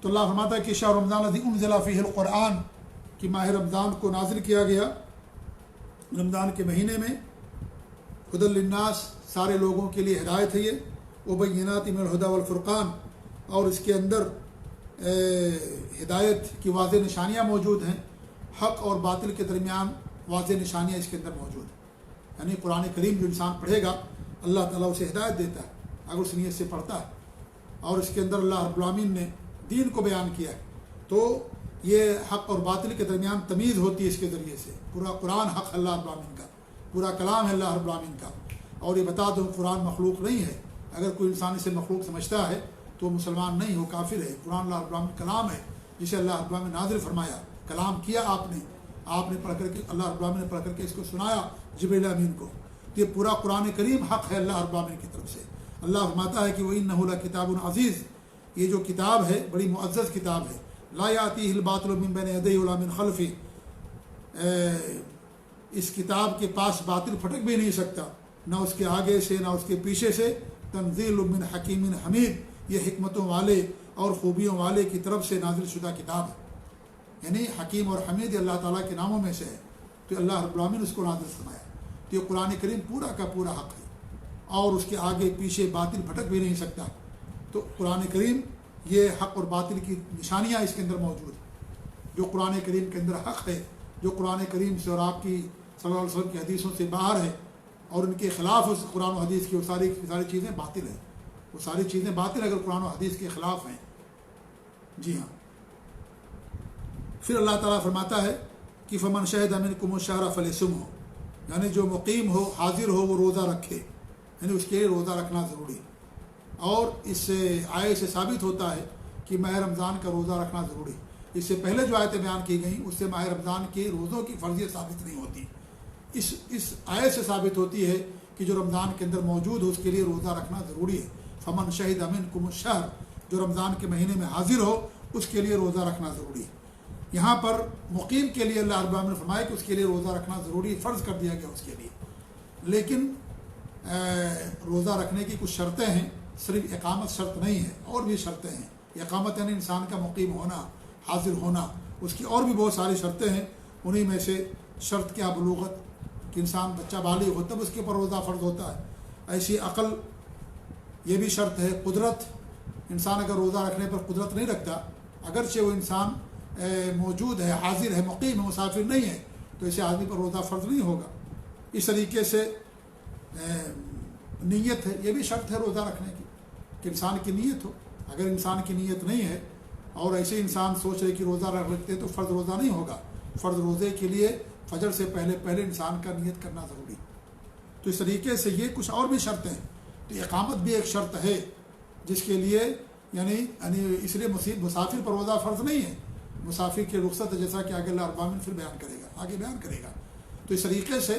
تو اللہ فرماتا ہے کہ شہر رمضان الذی انزل فیہ القرآن، کہ ماہ رمضان کو نازل کیا گیا رمضان کے مہینے میں، ہدی للناس، سارے لوگوں کے لیے ہدایت ہے یہ، وبینات من الہدی والفرقان، اور اس کے اندر ہدایت کی واضح نشانیاں موجود ہیں، حق اور باطل کے درمیان واضح نشانیاں اس کے اندر موجود ہیں۔ یعنی قرآن کریم جو انسان پڑھے گا اللہ تعالیٰ اسے ہدایت دیتا ہے اگر اس نیت سے پڑھتا ہے، اور اس کے اندر اللہ رب العالمین نے دین کو بیان کیا ہے، تو یہ حق اور باطل کے درمیان تمیز ہوتی ہے اس کے ذریعے سے۔ پورا قرآن حق اللہ رب العالمین کا، پورا کلام ہے اللہ رب العالمین کا۔ اور یہ بتا دوں قرآن مخلوق نہیں ہے، اگر کوئی انسان اسے مخلوق سمجھتا ہے تو مسلمان نہیں ہو، کافر ہے۔ قرآن اللہ رب العالمین کلام ہے جسے اللہ رب العالمین نے نازل فرمایا، کلام کیا آپ نے پڑھ کر کے، اللہ رب العالمین نے پڑھ کر کے اس کو سنایا جبریل امین کو۔ یہ پورا قرآن کریم حق ہے اللہ رب العالمین کی طرف سے۔ اللہ فرماتا ہے کہ وَإِنَّهُ لَكِتَابٌ عَزِيزٌ، یہ جو کتاب ہے بڑی معزز کتاب ہے، لا يَأْتِيهِ الْبَاطِلُ مِن بَيْنِ يَدَيْهِ وَلَا مِنْ خَلْفِهِ، اس کتاب کے پاس باطل پھٹک بھی نہیں سکتا، نہ اس کے آگے سے نہ اس کے پیچھے سے۔ تنزیل من حکیم حمید، یہ حکمتوں والے اور خوبیوں والے کی طرف سے نازل شدہ کتاب ہے، یعنی حکیم اور حمید اللہ تعالیٰ کے ناموں میں سے ہے، تو اللہ رب العالمین اس کو نازل فرمایا۔ تو یہ قرآن کریم پورا کا پورا حق ہے، اور اس کے آگے پیچھے باطل پھٹک بھی نہیں سکتا۔ تو قرآن کریم یہ حق اور باطل کی نشانیاں اس کے اندر موجود ہیں۔ جو قرآن کریم کے اندر حق ہے، جو قرآن کریم سے اور آپ کی صلی اللہ علیہ وسلم کی حدیثوں سے باہر ہے اور ان کے خلاف اس قرآن و حدیث کی، وہ ساری چیزیں باطل ہیں، وہ ساری چیزیں باطل اگر قرآن و حدیث کے خلاف ہیں۔ جی ہاں، پھر اللہ تعالیٰ فرماتا ہے کہ فمن شہد منکم الشہر فلیصمہ، یعنی جو مقیم ہو، حاضر ہو، وہ روزہ رکھے، یعنی اس کے لیے روزہ رکھنا ضروری ہے۔ اور اس سے آیت سے ثابت ہوتا ہے کہ ماہ رمضان کا روزہ رکھنا ضروری ہے۔ اس سے پہلے جو آیتیں بیان کی گئیں اس سے ماہ رمضان کے روزوں کی فرضیت ثابت نہیں ہوتی، اس آیت سے ثابت ہوتی ہے کہ جو رمضان کے اندر موجود ہو اس کے لیے روزہ رکھنا ضروری ہے۔ فمن شہد منکم الشہر، جو رمضان کے مہینے میں حاضر ہو اس کے لیے روزہ رکھنا ضروری ہے۔ یہاں پر مقیم کے لیے اللہ رب العالمین نے فرمایا کہ اس کے لیے روزہ رکھنا ضروری فرض کر دیا گیا اس کے لیے، لیکن روزہ رکھنے کی کچھ شرطیں ہیں، صرف اقامت شرط نہیں ہے، اور بھی شرطیں ہیں۔ اقامت یعنی انسان کا مقیم ہونا، حاضر ہونا، اس کی اور بھی بہت ساری شرطیں ہیں۔ انہی میں سے شرط کیا بلوغت، کہ انسان بچہ بالغ ہو تب اس کے اوپر روزہ فرض ہوتا ہے، ایسی عقل یہ بھی شرط ہے، قدرت، انسان اگر روزہ رکھنے پر قدرت نہیں رکھتا، اگرچہ وہ انسان موجود ہے، حاضر ہے، مقیم ہے، مسافر نہیں ہے، تو اسے آدمی پر روزہ فرض نہیں ہوگا۔ اس طریقے سے نیت ہے، یہ بھی شرط ہے روزہ رکھنے کی، کہ انسان کی نیت ہو۔ اگر انسان کی نیت نہیں ہے اور ایسے انسان سوچ رہے کہ روزہ رکھتے تو فرض روزہ نہیں ہوگا۔ فرض روزے کے لیے فجر سے پہلے انسان کا نیت کرنا ضروری۔ تو اس طریقے سے یہ کچھ اور بھی شرطیں ہیں۔ تو اقامت بھی ایک شرط ہے جس کے لیے یعنی اس لیے مسافر پر روزہ فرض نہیں ہے، مسافر کی رخصت ہے، جیسا کہ آگے اللہ رب العالمین پھر بیان کرے گا۔ تو اس طریقے سے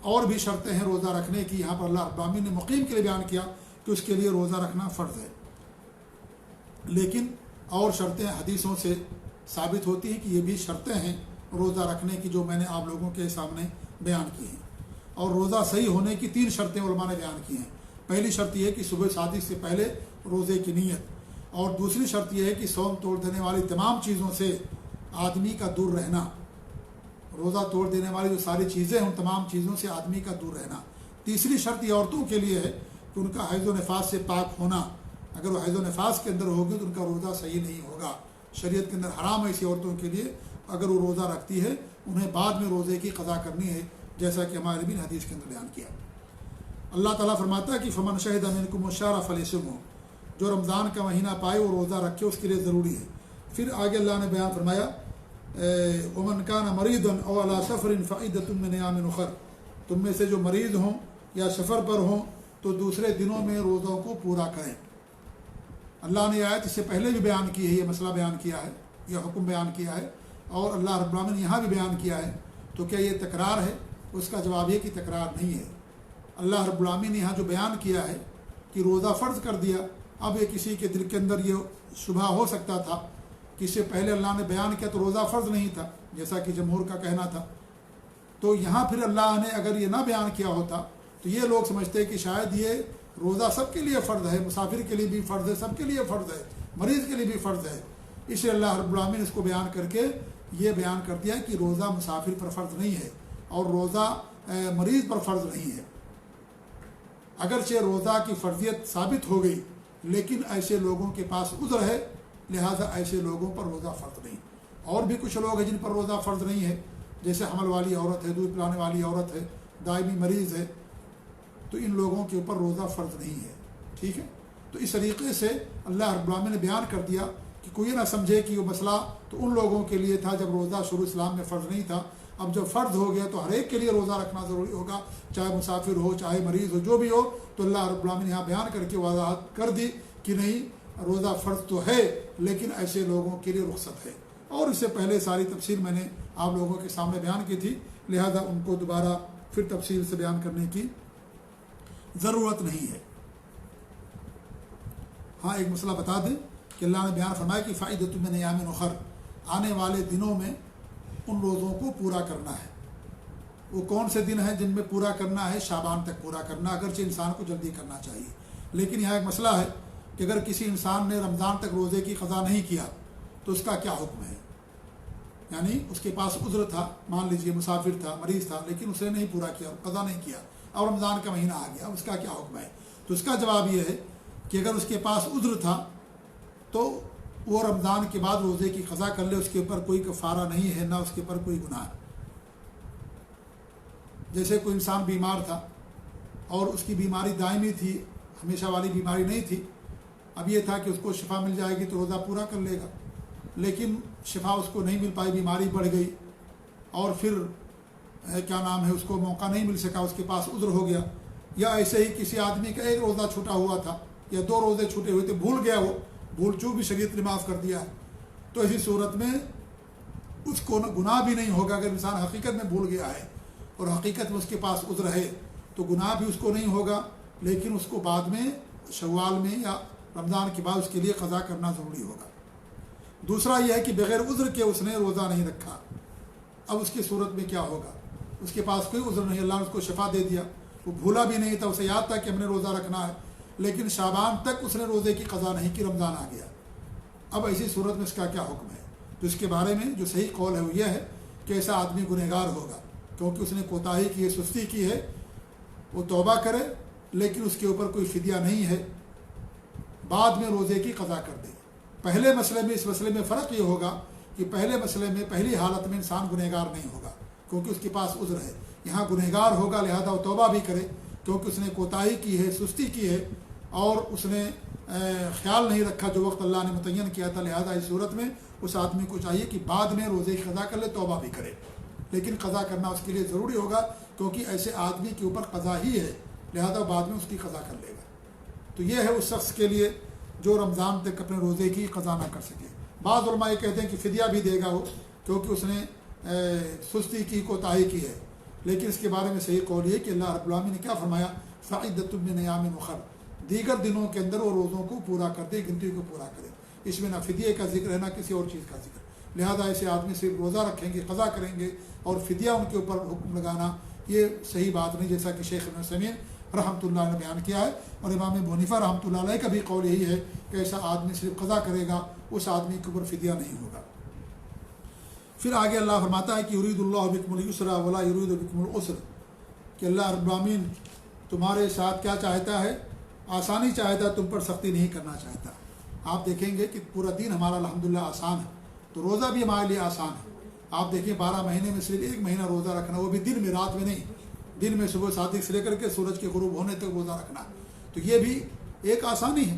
اور بھی شرطیں ہیں روزہ رکھنے کی، یہاں پر اللہ رب العالمین نے مقیم کے لیے بیان کیا کہ اس کے لیے روزہ رکھنا فرض ہے، لیکن اور شرطیں حدیثوں سے ثابت ہوتی ہیں کہ یہ بھی شرطیں ہیں روزہ رکھنے کی، جو میں نے آپ لوگوں کے سامنے بیان کی ہیں۔ اور روزہ صحیح ہونے کی 3 شرطیں علماء نے بیان کی ہیں۔ پہلی شرط یہ ہے کہ صبح شادی سے پہلے روزے کی نیت، اور دوسری شرط یہ ہے کہ صوم توڑ دینے والی تمام چیزوں سے آدمی کا دور رہنا، روزہ توڑ دینے والی جو ساری چیزیں ہیں ان تمام چیزوں سے آدمی کا دور رہنا۔ تیسری شرط یہ عورتوں کے لیے ہے کہ ان کا حیض و نفاس سے پاک ہونا، اگر وہ حیض و نفاس کے اندر ہوگی تو ان کا روزہ صحیح نہیں ہوگا، شریعت کے اندر حرام ہے ایسی عورتوں کے لیے، اگر وہ روزہ رکھتی ہے انہیں بعد میں روزے کی قضا کرنی ہے، جیسا کہ ہمارے بھی حدیث کے اندر بیان کیا۔ اللہ تعالیٰ فرماتا ہے کہ فمن شہد منکم الشہر فلیصمہ، جو رمضان کا مہینہ پائے وہ روزہ رکھے، اس کے لیے ضروری ہے۔ پھر آگے اللہ نے بیان فرمایا ومن کان مریضا او علی سفر فعدۃ من ایام اخر، تم میں سے جو مریض ہوں یا سفر پر ہوں تو دوسرے دنوں میں روزوں کو پورا کریں۔ اللہ نے آیت اس سے پہلے بھی بیان کی ہے، یہ مسئلہ بیان کیا ہے، یہ حکم بیان کیا ہے، اور اللہ رب العالمین نے یہاں بھی بیان کیا ہے، تو کیا یہ تکرار ہے؟ اس کا جواب یہ کہ تکرار نہیں ہے۔ اللہ رب العالمین نے یہاں جو بیان کیا ہے کہ روزہ فرض کر دیا، اب یہ کسی کے دل کے اندر یہ شبہ ہو سکتا تھا کہ اس سے پہلے اللہ نے بیان کیا تو روزہ فرض نہیں تھا، جیسا کہ جمہور کا کہنا تھا، تو یہاں پھر اللہ نے اگر یہ نہ بیان کیا ہوتا تو یہ لوگ سمجھتے کہ شاید یہ روزہ سب کے لیے فرض ہے، مسافر کے لیے بھی فرض ہے، سب کے لیے فرض ہے، مریض کے لیے بھی فرض ہے، اس لیے اللہ رب العالمین اس کو بیان کر کے یہ بیان کر دیا کہ روزہ مسافر پر فرض نہیں ہے اور روزہ مریض پر فرض نہیں ہے۔ اگرچہ روزہ کی فرضیت ثابت ہو گئی لیکن ایسے لوگوں کے پاس عذر ہے، لہذا ایسے لوگوں پر روزہ فرض نہیں۔ اور بھی کچھ لوگ ہیں جن پر روزہ فرض نہیں ہے، جیسے حمل والی عورت ہے، دودھ پلانے والی عورت ہے، دائمی مریض ہے، تو ان لوگوں کے اوپر روزہ فرض نہیں ہے، ٹھیک ہے۔ تو اس طریقے سے اللہ رب العالمین نے بیان کر دیا کہ کوئی نہ سمجھے کہ وہ مسئلہ تو ان لوگوں کے لیے تھا جب روزہ شروع اسلام میں فرض نہیں تھا، اب جب فرض ہو گیا تو ہر ایک کے لیے روزہ رکھنا ضروری ہوگا، چاہے مسافر ہو، چاہے مریض ہو، جو بھی ہو۔ تو اللہ رب العالمین نے یہاں بیان کر کے وضاحت کر دی کہ نہیں، روزہ فرض تو ہے لیکن ایسے لوگوں کے لیے رخصت ہے، اور اس سے پہلے ساری تفصیل میں نے آپ لوگوں کے سامنے بیان کی تھی، لہذا ان کو دوبارہ پھر تفصیل سے بیان کرنے کی ضرورت نہیں ہے۔ ہاں ایک مسئلہ بتا دیں کہ اللہ نے بیان فرمایا کہ فعدۃ من ایام اخر، آنے والے دنوں میں ان روزوں کو پورا کرنا ہے۔ وہ کون سے دن ہیں جن میں پورا کرنا ہے؟ شعبان تک پورا کرنا، اگرچہ انسان کو جلدی کرنا چاہیے، لیکن یہاں ایک مسئلہ ہے کہ اگر کسی انسان نے رمضان تک روزے کی قضا نہیں کیا تو اس کا کیا حکم ہے؟ یعنی اس کے پاس عذر تھا، مان لیجئے مسافر تھا، مریض تھا، لیکن اس نے نہیں پورا کیا، قضا نہیں کیا، اور رمضان کا مہینہ آ گیا، اس کا کیا حکم ہے؟ تو اس کا جواب یہ ہے کہ اگر اس کے پاس عذر تھا تو وہ رمضان کے بعد روزے کی قضا کر لے، اس کے اوپر کوئی کفارہ نہیں ہے، نہ اس کے اوپر کوئی گناہ ہے۔ جیسے کوئی انسان بیمار تھا اور اس کی بیماری دائمی تھی، ہمیشہ والی بیماری نہیں تھی، اب یہ تھا کہ اس کو شفا مل جائے گی تو روزہ پورا کر لے گا، لیکن شفا اس کو نہیں مل پائی، بیماری بڑھ گئی، اور پھر کیا نام ہے، اس کو موقع نہیں مل سکا، اس کے پاس عذر ہو گیا، یا ایسے ہی کسی آدمی کا ایک روزہ چھوٹا ہوا تھا یا 2 روزے چھوٹے ہوئے تھے، بھول گیا، وہ بھول چوک بھی شریعت نے معاف کر دیا ہے، تو ایسی صورت میں اس کو گناہ بھی نہیں ہوگا۔ اگر انسان حقیقت میں بھول گیا ہے اور حقیقت میں اس کے پاس عذر ہے تو گناہ بھی اس کو نہیں ہوگا، لیکن اس کو بعد میں شوال میں یا رمضان کے بعد اس کے لیے قضا کرنا ضروری ہوگا۔ دوسرا یہ ہے کہ بغیر عذر کے اس نے روزہ نہیں رکھا، اب اس کی صورت میں کیا ہوگا؟ اس کے پاس کوئی عذر نہیں، اللہ نے اس کو شفا دے دیا، وہ بھولا بھی نہیں تھا، اسے یاد تھا کہ ہم نے روزہ رکھنا ہے، لیکن شعبان تک اس نے روزے کی قضا نہیں کی، رمضان آ گیا، اب ایسی صورت میں اس کا کیا حکم ہے؟ تو اس کے بارے میں جو صحیح قول ہے وہ یہ ہے کہ ایسا آدمی گنہگار ہوگا، کیونکہ اس نے کوتاہی کی ہے، سستی کی ہے، وہ توبہ کرے لیکن اس کے اوپر کوئی فدیہ نہیں ہے، بعد میں روزے کی قضا کر دے۔ پہلے مسئلے میں اس مسئلے میں فرق یہ ہوگا کہ پہلے مسئلے میں پہلی حالت میں انسان گنہگار نہیں ہوگا کیونکہ اس کے پاس عذر ہے، یہاں گنہگار ہوگا لہذا وہ توبہ بھی کرے کیونکہ اس نے کوتاہی کی ہے، سستی کی ہے اور اس نے خیال نہیں رکھا جو وقت اللہ نے متعین کیا تھا، لہذا اس صورت میں اس آدمی کو چاہیے کہ بعد میں روزے کی قضا کر لے، توبہ بھی کرے، لیکن قضا کرنا اس کے لیے ضروری ہوگا کیونکہ ایسے آدمی کے اوپر قضا ہی ہے، لہذا بعد میں اس کی قضا کر لے گا۔ تو یہ ہے اس شخص کے لیے جو رمضان تک اپنے روزے کی قضا نہ کر سکے۔ بعض علماء یہ کہتے ہیں کہ فدیہ بھی دے گا وہ کیونکہ اس نے سستی کی، کوتاہی کی ہے، لیکن اس کے بارے میں صحیح قول یہ کہ اللہ رب العالمین نے کیا فرمایا، فعدۃ من ایام اخر، دیگر دنوں کے اندر وہ روزوں کو پورا کر دے، گنتی کو پورا کرے، اس میں نہ فدیے کا ذکر ہے نہ کسی اور چیز کا ذکر، لہذا ایسے آدمی صرف روزہ رکھیں گے، قضا کریں گے اور فدیہ ان کے اوپر حکم لگانا یہ صحیح بات نہیں، جیسا کہ شیخ ابن عثیمین رحمۃ اللہ نے بیان کیا ہے، اور امام ابو حنیفہ رحمۃ اللہ علیہ کا بھی قول یہی ہے کہ ایسا آدمی صرف قضا کرے گا، اس آدمی کے اوپر فدیہ نہیں ہوگا۔ پھر آگے اللہ فرماتا ہے کہ یرید اللہ بکم اليسر ولا یرید بکم العسر، کہ اللہ رب العالمین تمہارے ساتھ کیا چاہتا ہے، آسانی چاہتا ہے، تم پر سختی نہیں کرنا چاہتا۔ آپ دیکھیں گے کہ پورا دین ہمارا الحمدللہ آسان ہے، تو روزہ بھی ہمارے لیے آسان ہے۔ آپ دیکھیں 12 مہینے میں صرف 1 مہینہ روزہ رکھنا، وہ بھی دن میں، رات میں نہیں، دن میں صبح صادق سے لے کر کے سورج کے غروب ہونے تک روزہ رکھنا، تو یہ بھی ایک آسانی ہے۔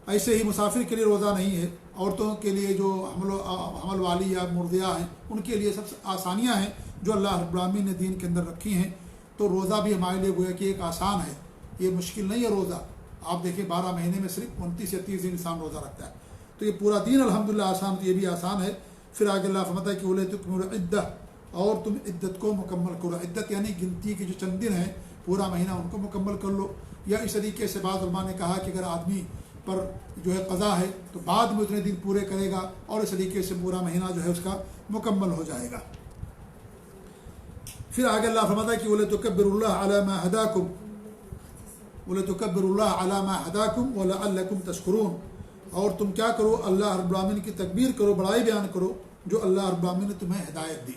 ایسے ہی مسافر کے لیے روزہ نہیں ہے، عورتوں کے لیے جو حمل والی یا مرضعہ ہیں ان کے لیے سب سے آسانیاں ہیں جو اللہ رب العالمین نے دین کے اندر رکھی ہیں، تو روزہ بھی ہمارے لیے گویا کہ ایک آسان ہے، یہ مشکل نہیں ہے روزہ۔ آپ دیکھیں 12 مہینے میں صرف 29 یا 30 دن انسان روزہ رکھتا ہے، تو یہ پورا دین الحمدللہ آسان، تو یہ بھی آسان ہے۔ پھر آگے اللہ فرماتا ہے کہ وَلَتُكْمِلُوا الْعِدَّةَ، اور تم عدت کو مکمل کرو، عدت یعنی گنتی کے جو چند دن ہیں پورا مہینہ ان کو مکمل کر لو۔ یا اس طریقے سے بعض علماء نے کہا کہ اگر آدمی پر جو ہے قضا ہے تو بعد میں اتنے دن پورے کرے گا اور اس طریقے سے پورا مہینہ جو ہے اس کا مکمل ہو جائے گا۔ پھر آگے اللہ فرماتا ہے کہ وَلَتُكَبِّرُوا اللَّهَ عَلَى مَا هَدَاكُمْ وَلَتُكَبِّرُوا اللَّهَ عَلَى مَا هَدَاكُمْ وَلَعَلَّكُمْ تَشْكُرُونَ، اور تم کیا کرو، اللہ رب العالمین کی تکبیر کرو، بڑائی بیان کرو جو اللہ رب العالمین نے تمہیں ہدایت دی۔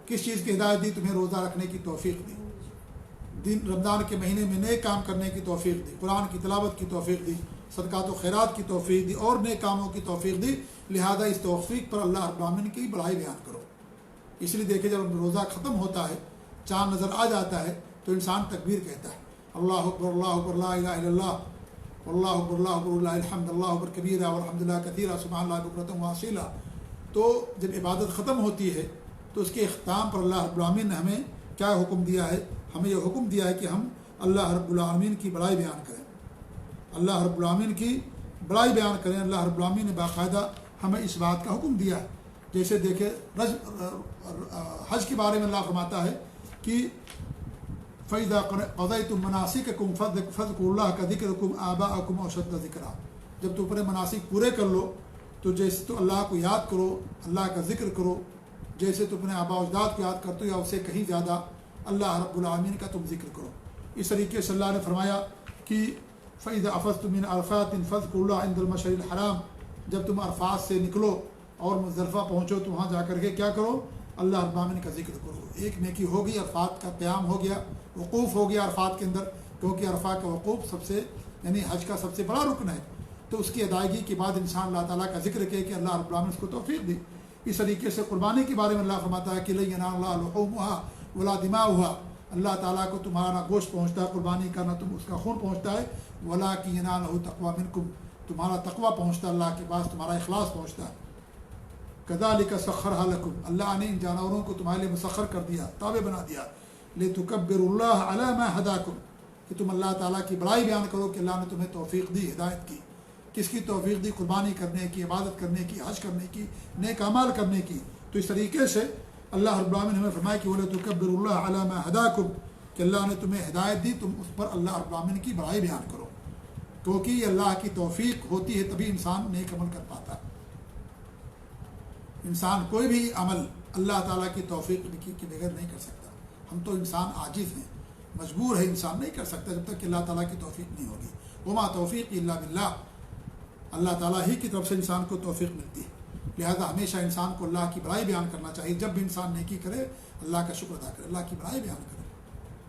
کس چیز کی ہدایت دی؟ تمہیں روزہ رکھنے کی توفیق دی، دن رمضان کے مہینے میں نیک کام کرنے کی توفیق دی، قرآن کی تلاوت کی توفیق دی، صدقات و خیرات کی توفیق دی اور نیک کاموں کی توفیق دی، لہذا اس توفیق پر اللہ رب العالمین کی بڑائی بیان کرو۔ اس لیے دیکھیں جب روزہ ختم ہوتا ہے، چاند نظر آ جاتا ہے تو انسان تکبیر کہتا ہے، اللہ اکبر لا الہ الا اللہ، واللہ اکبر اللہ الحمد، اللہ اکبر کبیرہ والحمد للہ کثیرہ سبحان اللہ بکرۃ واصیلا۔ تو جب عبادت ختم ہوتی ہے تو اس کے اختتام پر اللہ رب العالمین نے ہمیں کیا حکم دیا ہے؟ ہمیں یہ حکم دیا ہے کہ ہم اللہ رب العالمین کی بڑائی بیان کریں، اللہ رب العالمین کی بڑائی بیان کریں۔ اللہ رب العالمین نے باقاعدہ ہمیں اس بات کا حکم دیا ہے، جیسے دیکھیں حج کے بارے میں اللہ فرماتا ہے کہ فَإِذَا قَضَيْتُم مَنَاسِكَكُمْ فَاذْكُرُوا اللَّهَ كَذِكْرِكُمْ آبَاءَكُمْ أَوْ أَشَدَّ ذِكْرًا، جب تم اپنے مناسک پورے کر لو تو جیسے تو اللہ کو یاد کرو، اللہ کا ذکر کرو، جیسے تم اپنے آباء و اجداد کو یاد کرتے ہو یا اسے کہیں زیادہ اللہ رب العالمین کا تم ذکر کرو۔ اس طریقے سے اللہ نے فرمایا کہ فَإِذَا أَفَضْتُم مِّنْ عَرَفَاتٍ فَاذْكُرُوا اللَّهَ عِندَ الْمَشْعَرِ الْحَرَامِ، جب تم عرفات سے نکلو اور مزدلفہ پہنچو تو وہاں جا کر کے کیا کرو، اللہ رب العالمین کا ذکر کرو۔ ایک نیکی ہو گئی، عرفات کا قیام ہو گیا، وقوف ہو گیا عرفات کے اندر، کیونکہ عرفات کا وقوف سب سے یعنی حج کا سب سے بڑا رکن ہے، تو اس کی ادائیگی کے بعد انسان اللہ تعالیٰ کا ذکر کرے کہ اللہ رب العالمین اس کو توفیق دی۔ اس طریقے سے قربانی کے بارے میں اللہ فرماتا ہے کہ لَن يَنَالَ اللَّهَ لُحُومُهَا وَلَا دِمَاؤُهَا، اللہ تعالیٰ کو تمہارا نہ گوشت پہنچتا ہے قربانی کا، نہ تم اس کا خون پہنچتا ہے، وَلَٰكِن يَنَالُهُ التَّقْوَىٰ مِنكُمْ، تمہارا تقویٰ پہنچتا ہے اللہ کے پاس، تمہارا اخلاص پہنچتا ہے۔ كَذَٰلِكَ سَخَّرَهَا لَكُمْ، اللہ نے ان جانوروں کو تمہارے لیے مسخر کر دیا، تابع بنا دیا، لِتُكَبِّرُوا اللَّهَ عَلَىٰ مَا هَدَاكُمْ، کہ تم اللہ تعالیٰ کی بڑائی بیان کرو کہ اللہ نے تمہیں توفیق دی، ہدایت کی۔ کس کی توفیق دی؟ قربانی کرنے کی، عبادت کرنے کی، حج کرنے کی، نیک اعمال کرنے کی۔ تو اس طریقے سے اللہ رب العالمین نے ہمیں فرمایا کہ وَلَتُكَبِّرُوا اللَّهَ عَلَىٰ مَا هَدَاكُمْ، کہ اللہ نے تمہیں ہدایت دی، تم اس پر اللہ رب العالمین کی بڑائی بیان کرو، کیونکہ یہ اللہ کی توفیق ہوتی ہے تبھی انسان نیک عمل کر پاتا ہے۔ انسان کوئی بھی عمل اللہ تعالیٰ کی توفیق کے بغیر نہیں کر سکتا. ہم تو انسان عاجز ہیں، مجبور ہے، انسان نہیں کر سکتا جب تک کہ اللہ تعالیٰ کی توفیق نہیں ہوگی. وما توفیق الا باللہ، اللہ تعالیٰ ہی کی طرف سے انسان کو توفیق ملتی ہے. لہذا ہمیشہ انسان کو اللہ کی بڑائی بیان کرنا چاہیے. جب بھی انسان نیکی کرے اللہ کا شکر ادا کرے، اللہ کی بڑائی بیان کرے.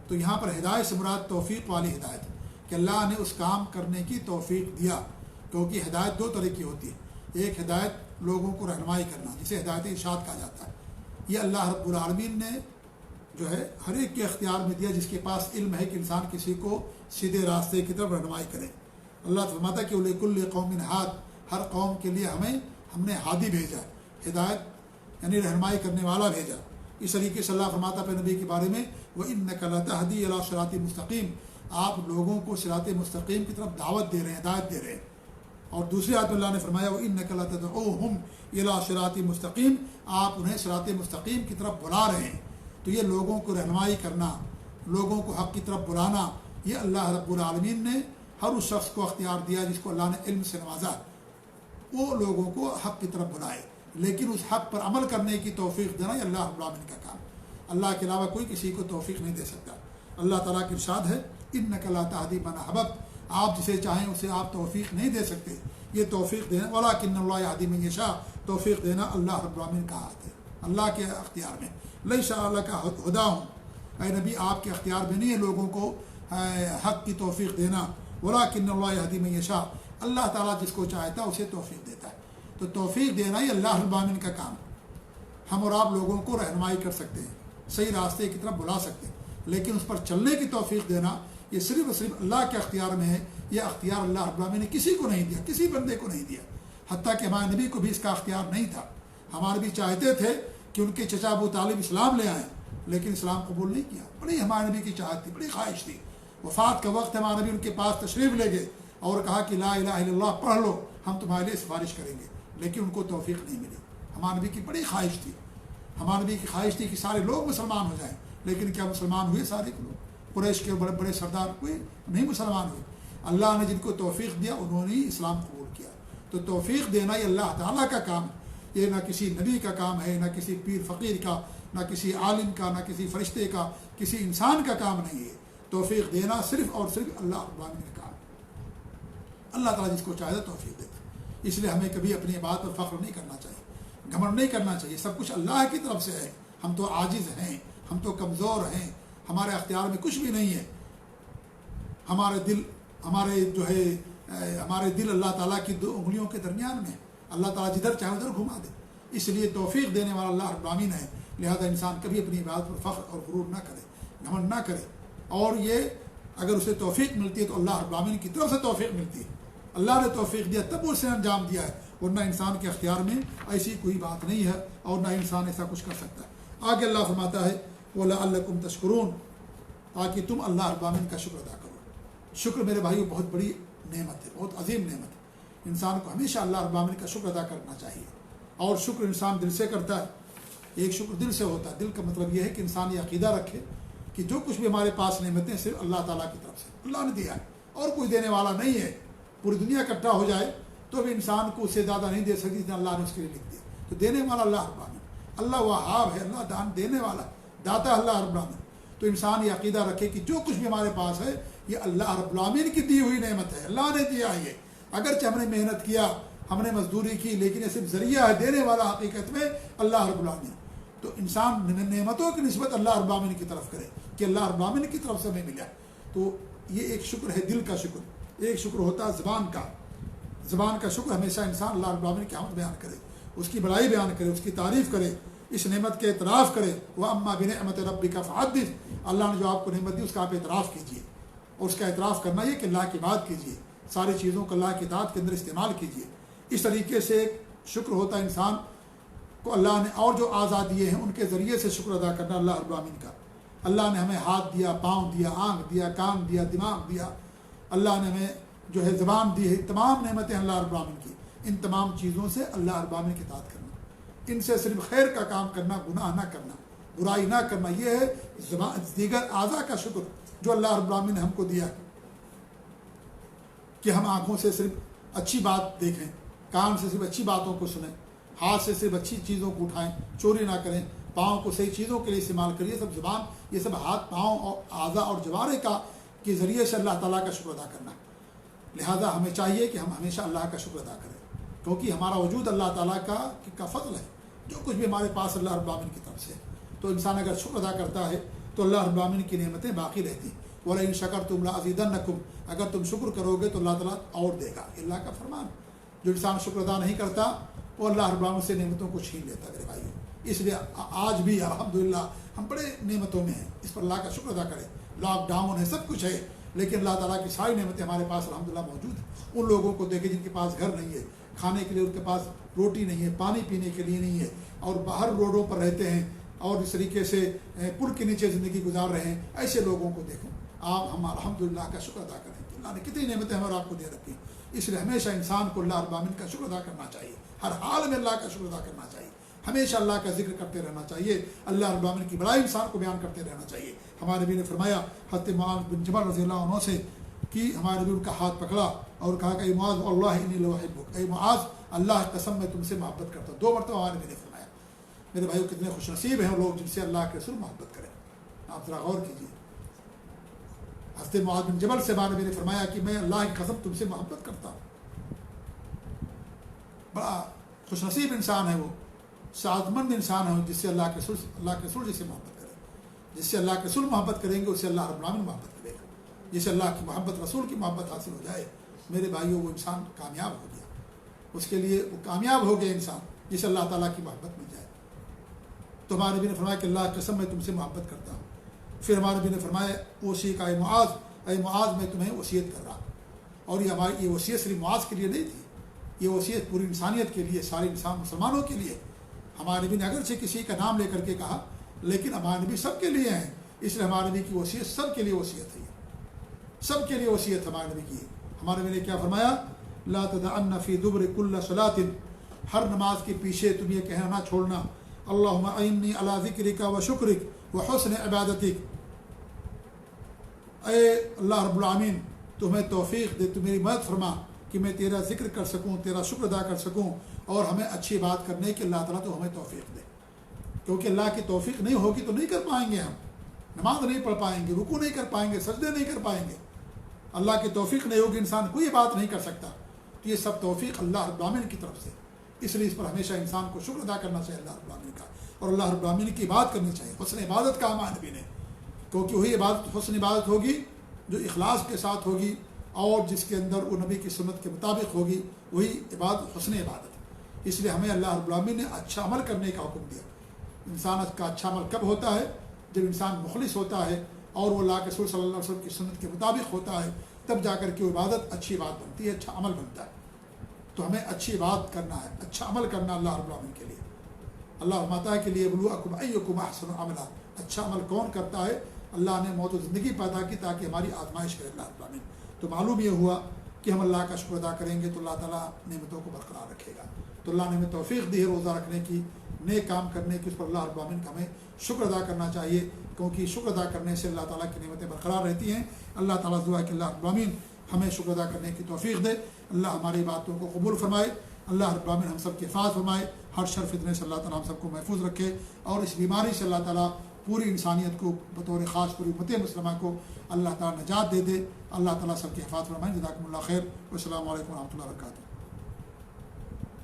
تو یہاں پر ہدایت سے مراد توفیق والی ہدایت ہے کہ اللہ نے اس کام کرنے کی توفیق دیا. کیونکہ ہدایت دو طرح کی ہوتی ہے. ایک ہدایت لوگوں کو رہنمائی کرنا، جسے ہدایت ارشاد کہا جاتا ہے. یہ اللہ رب العالمین نے جو ہے ہر ایک کے اختیار میں دیا جس کے پاس علم ہے کہ انسان کسی کو سیدھے راستے کی طرف رہنمائی کرے. اللہ فرماتا ہے کہ لِكُلِّ قَوْمٍ ہاد، ہر قوم کے لیے ہم نے ہادی بھیجا، ہدایت یعنی رہنمائی کرنے والا بھیجا. اس طریقے سے اللہ فرماتا ہے نبی کے بارے میں وَإِنَّكَ لَتَهْدِي إِلَىٰ صِرَاطٍ مُسْتَقِيمٍ، آپ لوگوں کو صراط مستقیم کی طرف دعوت دے رہے ہیں، ہدایت دے رہے ہیں. اور دوسری آیت میں اللہ نے فرمایا وَإِنَّكَ لَتَدْعُوهُمْ إِلَىٰ صِرَاطٍ مُسْتَقِيمٍ، آپ انہیں صراط مستقیم کی طرف بلا رہے ہیں. تو یہ لوگوں کو رہنمائی کرنا، لوگوں کو حق کی طرف بلانا، یہ اللہ رب العالمین نے ہر اس شخص کو اختیار دیا جس کو اللہ نے علم سے نوازا، وہ لوگوں کو حق کی طرف بلائے. لیکن اس حق پر عمل کرنے کی توفیق دینا یہ اللہ رب العالمین کا کام. اللہ کے علاوہ کوئی کسی کو توفیق نہیں دے سکتا. اللہ تعالیٰ کی ارشاد ہے اِنَّكَ لَا تَهْدِي مَنْ أَحْبَبْتَ، آپ جسے چاہیں اسے آپ توفیق نہیں دے سکتے. یہ توفیق دینا وَلَٰكِنَّ اللَّهَ يَهْدِي مَن يَشَاءُ، توفیق دینا اللہ رب العالمین کا ہاتھ ہے، اللہ کے اختیار میں. لَيْسَ عَلَيْكَ هُدَاهُمْ، اے نبی آپ کے اختیار میں نہیں ہے لوگوں کو حق کی توفیق دینا. وَلَٰكِنَّ اللَّهَ يَهْدِي مَن يَشَاءُ، اللہ تعالیٰ جس کو چاہتا ہے اسے توفیق دیتا ہے. تو توفیق دینا ہی اللہ رب العالمین کا کام. ہم اور آپ لوگوں کو رہنمائی کر سکتے ہیں، صحیح راستے کی طرف بلا سکتے ہیں، لیکن اس پر چلنے کی توفیق دینا یہ صرف اور صرف اللہ کے اختیار میں ہے. یہ اختیار اللہ رب العالمین نے کسی کو نہیں دیا، کسی بندے کو نہیں دیا. حتیٰ کہ ہمارے نبی کو بھی اس کا اختیار نہیں تھا. ہمارے بھی چاہتے تھے کہ ان کے چچا ابو طالب اسلام لے آئیں، لیکن اسلام قبول نہیں کیا. بڑی ہمارے نبی کی چاہت تھی، بڑی خواہش تھی. وفات کا وقت ہمارے نبی ان کے پاس تشریف لے گئے اور کہا کہ لا الہ الا اللہ پڑھ لو، ہم تمہارے لیے سفارش کریں گے. لیکن ان کو توفیق نہیں ملی. ہمارے نبی کی بڑی خواہش تھی. ہمارے نبی کی خواہش تھی کہ سارے لوگ مسلمان ہو جائیں، لیکن کیا مسلمان ہوئے سارے لوگ؟ قریش کے بڑے بڑے سردار کوئی نہیں مسلمان ہوئے. اللہ نے جن کو توفیق دیا انہوں نے اسلام قبول کیا. تو توفیق دینا یہ اللہ تعالیٰ کا کام ہے. یہ نہ کسی نبی کا کام ہے، نہ کسی پیر فقیر کا، نہ کسی عالم کا، نہ کسی فرشتے کا، کسی انسان کا کام نہیں ہے. توفیق دینا صرف اور صرف اللہ رب العالمین کا کام ہے. اللہ تعالیٰ جس کو چاہے توفیق دیتا ہے. اس لیے ہمیں کبھی اپنی بات پر فخر نہیں کرنا چاہیے، گھمنڈ نہیں کرنا چاہیے. سب کچھ اللہ کی طرف سے ہے. ہم تو عاجز ہیں، ہم تو کمزور ہیں، ہمارے اختیار میں کچھ بھی نہیں ہے. ہمارے دل اللہ تعالیٰ کی دو انگلیوں کے درمیان میں. اللہ تعالیٰ جدھر چاہے ادھر گھما دے. اس لیے توفیق دینے والا اللہ رب العالمین ہے. لہذا انسان کبھی اپنی بات پر فخر اور غرور نہ کرے، گھمنڈ نہ کرے. اور یہ اگر اسے توفیق ملتی ہے تو اللہ رب العالمین کی طرف سے توفیق ملتی ہے. اللہ نے توفیق دیا تب اسے انجام دیا ہے، ورنہ انسان کے اختیار میں ایسی کوئی بات نہیں ہے اور نہ انسان ایسا کچھ کر سکتا ہے. آگے اللہ فرماتا ہے وَلَعَلَّكُمْ تَشْكُرُونَ، تاکہ تم اللہ رب العالمین کا شکر ادا کرو. شکر میرے بھائیو بہت بڑی نعمت ہے، بہت عظیم نعمت ہے. انسان کو ہمیشہ اللہ رب العالمین کا شکر ادا کرنا چاہیے. اور شکر انسان دل سے کرتا ہے. ایک شکر دل سے ہوتا ہے. دل کا مطلب یہ ہے کہ انسان یہ عقیدہ رکھے کہ جو کچھ بھی ہمارے پاس نعمتیں صرف اللہ تعالیٰ کی طرف سے اللہ نے دیا ہے اور کوئی دینے والا نہیں ہے. پوری دنیا اکٹھا ہو جائے تو بھی انسان کو اس سے زیادہ نہیں دے سکتی جتنا اللہ نے اس کے لیے لکھ دیا. تو دینے والا اللہ رب العالمین، اللہ وہاب ہے، اللہ دان دینے والا داتا اللہ رب العالمین. تو انسان یہ عقیدہ رکھے کہ جو کچھ بھی ہمارے پاس ہے یہ اللہ رب العالمین کی دی ہوئی نعمت ہے، اللہ نے دیا ہے. اگرچہ ہم نے محنت کیا، ہم نے مزدوری کی، لیکن یہ صرف ذریعہ ہے. دینے والا حقیقت میں اللہ رب العالمین. تو انسان نعمتوں کی نسبت اللہ رب العالمین کی طرف کرے کہ اللہ رب العالمین کی طرف سے ہمیں ملا. تو یہ ایک شکر ہے، دل کا شکر. ایک شکر ہوتا ہے زبان کا شکر. ہمیشہ انسان اللہ رب العالمین کی حمد بیان کرے، اس کی بڑائی بیان کرے، اس کی تعریف کرے، اس نعمت کے اعتراف کرے. وَأَمَّا بِنِعْمَةِ رَبِّكَ فَحَدِّثْ، اللہ نے جو آپ کو نعمت دی اس کا آپ اعتراف کیجیے. اور اس کا اعتراف کرنا یہ کہ اللہ کی بات کیجیے، ساری چیزوں کو اللہ کی اطاعت کے اندر استعمال کیجیے. اس طریقے سے ایک شکر ہوتا ہے انسان کو اللہ نے اور جو اعضاء دیے ہیں ان کے ذریعے سے شکر ادا کرنا اللہ رب العالمین کا. اللہ نے ہمیں ہاتھ دیا، پاؤں دیا، آنکھ دیا، کان دیا، دماغ دیا. اللہ نے ہمیں جو ہے زبان دی ہے. تمام نعمتیں اللہ رب العالمین کی. ان تمام چیزوں سے اللہ رب العالمین کی اطاعت کرنا، ان سے صرف خیر کا کام کرنا، گناہ نہ کرنا، برائی نہ کرنا، یہ ہے دیگر اعضاء کا شکر جو اللہ رب العالمین نے ہم کو دیا. کہ ہم آنکھوں سے صرف اچھی بات دیکھیں، کان سے صرف اچھی باتوں کو سنیں، ہاتھ سے صرف اچھی چیزوں کو اٹھائیں، چوری نہ کریں، پاؤں کو صحیح چیزوں کے لیے استعمال کریے. سب زبان، یہ سب ہاتھ، پاؤں اور اعضاء اور جوارے کا کے ذریعے سے اللہ تعالیٰ کا شکر ادا کرنا. لہذا ہمیں چاہیے کہ ہم ہمیشہ اللہ کا شکر ادا کریں، کیونکہ ہمارا وجود اللہ تعالیٰ کا فضل ہے. جو کچھ بھی ہمارے پاس اللہ رب العالمین کی طرف سے، تو انسان اگر شکر ادا کرتا ہے تو اللہ رب العالمین کی نعمتیں باقی رہتی ہیں. وَلَئِن شَكَرْتُمْ لَأَزِيدَنَّكُمْ، اگر تم شکر کرو گے تو اللہ تعالیٰ اور دے گا. اللہ کا فرمان. جو انسان شکر ادا نہیں کرتا وہ اللہ رب العالمین سے نعمتوں کو چھین لیتا ہے میرے بھائیوں. اس لیے آج بھی الحمدللہ ہم بڑے نعمتوں میں ہیں، اس پر اللہ کا شکر ادا کریں. لاک ڈاؤن ہے، سب کچھ ہے، لیکن اللہ تعالیٰ کی ساری نعمتیں ہمارے پاس الحمدللہ موجود ہیں. ان لوگوں کو دیکھیں جن کے پاس گھر نہیں ہے، کھانے کے لیے ان کے پاس روٹی نہیں ہے، پانی پینے کے لیے نہیں ہے، اور باہر روڈوں پر رہتے ہیں اور اس طریقے سے پل کے نیچے زندگی گزار رہے ہیں. ایسے لوگوں کو دیکھیں. آپ ہم الحمدللہ کا شکر ادا کریں کہ اللہ نے کتنی نعمتیں ہمیں اور آپ کو دے رکھی. اس لیے ہمیشہ انسان کو اللہ رب العالمین کا شکر ادا کرنا چاہیے. ہر حال میں اللہ کا شکر ادا کرنا چاہیے. ہمیشہ اللہ کا ذکر کرتے رہنا چاہیے. اللہ رب العالمین کی بڑائی انسان کو بیان کرتے رہنا چاہیے. ہمارے نبی نے فرمایا حضرت معاذ بن جبل رضی اللہ عنہ سے کہ ہمارے نبی ان کا ہاتھ پکڑا اور کہا کہ اے معاذ واللہ انی لأحبک، اے معاذ اللہ کی قسم میں تم سے محبت کرتا ہوں. 2 مرتبہ ہمارے نبی نے فرمایا. میرے بھائیوں کتنے خوش نصیب ہیں وہ لوگ جن سے اللہ کے رسول محبت کریں. آپ ذرا غور کیجیے. حضرت معاذ بن جبل سے ہمارے نبی نے فرمایا کہ میں اللہ کی قسم تم سے محبت کرتا ہوں. بڑا خوش نصیب انسان ہے وہ، سعادت مند انسان ہے جس سے اللہ کے رسول جس سے محبت کرے. جس سے اللہ کے رسول محبت کریں گے اس سے اللہ رب العالمین محبت کرے گا. جس سے اللہ کی محبت، رسول کی محبت حاصل ہو جائے میرے بھائیوں وہ انسان کامیاب ہو گیا. اس کے لیے وہ کامیاب ہو گیا انسان جسے اللہ تعالیٰ کی محبت مل جائے. تو ہمارے نبی نے فرمایا کہ اللہ کی قسم میں تم سے محبت کرتا ہوں. پھر ہمارے نبی نے فرمایا اوصی کا اے معاذ میں تمہیں وصیت کر رہا. اور یہ ہماری یہ وصیت صرف معاذ کے لیے نہیں تھی، یہ وصیت پوری انسانیت کے لیے، سارے انسان مسلمانوں کے لیے. ہمارے نبی نے اگرچہ کسی کا نام لے کر کے کہا لیکن ہمارے نبی سب کے لیے ہیں. اس لیے ہمارے نبی کی وصیت سب کے لیے وصیت ہے. سب کے لیے وصیت ہمارے نبی کی ہے. ہمارے نبی نے کیا فرمایا؟ لا تدعن فی دبر کل صلاۃ، ہر نماز کے پیچھے تم یہ کہنا نہ چھوڑنا اللہم اعنی علی ذکرک و شکرک و حسن عبادتک. اے اللہ رب العالمین تمہیں توفیق دے، تو میری مدد فرما کہ میں تیرا ذکر کر سکوں، تیرا شکر ادا کر سکوں، اور ہمیں اچھی بات کرنے کی اللہ تعالیٰ تو ہمیں توفیق دے. کیونکہ اللہ کی توفیق نہیں ہوگی تو نہیں کر پائیں گے. ہم نماز نہیں پڑھ پائیں گے، رکوع نہیں کر پائیں گے، سجدے نہیں کر پائیں گے. اللہ کی توفیق نہیں ہوگی انسان کوئی بات نہیں کر سکتا. تو یہ سب توفیق اللہ رب العالمین کی طرف سے. اس لیے اس پر ہمیشہ انسان کو شکر ادا کرنا چاہیے اللہ رب العالمین کا، اور اللہ رب العالمین کی بات کرنی چاہیے. حسن عبادت کا ہمارے نبی نے، کیونکہ وہی عبادت حسن عبادت ہوگی جو اخلاص کے ساتھ ہوگی اور جس کے اندر وہ نبی کی سنت کے مطابق ہوگی، وہی عبادت حسن عبادت. اس لیے ہمیں اللہ رب العالمین نے اچھا عمل کرنے کا حکم دیا. انسان کا اچھا عمل کب ہوتا ہے؟ جب انسان مخلص ہوتا ہے اور وہ اللہ کے رسول صلی اللہ علیہ وسلم کی سنت کے مطابق ہوتا ہے، تب جا کر کے وہ عبادت اچھی بات بنتی ہے، اچھا عمل بنتا ہے. تو ہمیں اچھی بات کرنا ہے، اچھا عمل کرنا اللہ رب العالمین کے لیے. اللہ فرماتا ہے کہ لیبلوکم ایکم احسن عملا. اچھا عمل کون کرتا ہے؟ اللہ نے موت و زندگی پیدا کی تاکہ ہماری آزمائش کرے اللہ رب العالمین. تو معلوم یہ ہوا کہ ہم اللہ کا شکر ادا کریں گے تو اللہ تعالیٰ نعمتوں کو برقرار رکھے گا. تو اللہ نے ہمیں توفیق دی ہے روزہ رکھنے کی، نیک کام کرنے کی. اس پر اللہ رب العالمین کا ہمیں شکر ادا کرنا چاہیے، کیونکہ شکر ادا کرنے سے اللہ تعالیٰ کی نعمتیں برقرار رہتی ہیں. اللہ تعالیٰ دعا کہ اللہ رب العالمین ہمیں شکر ادا کرنے کی توفیق دے. اللہ ہماری باتوں کو قبول فرمائے. اللہ رب العالمین ہم سب کی حفاظت فرمائے. ہر شر فتنے سے اللہ تعالیٰ ہم سب کو محفوظ رکھے، اور اس بیماری سے اللہ تعالیٰ پوری انسانیت کو بطور خاص پوری امت مسلمہ کو اللہ تعالیٰ نجات دے دے. اللہ تعالیٰ سب کی حفاظت فرمائے. جزاکم اللہ خیر. والسلام علیکم ورحمۃ اللہ وبرکاتہ.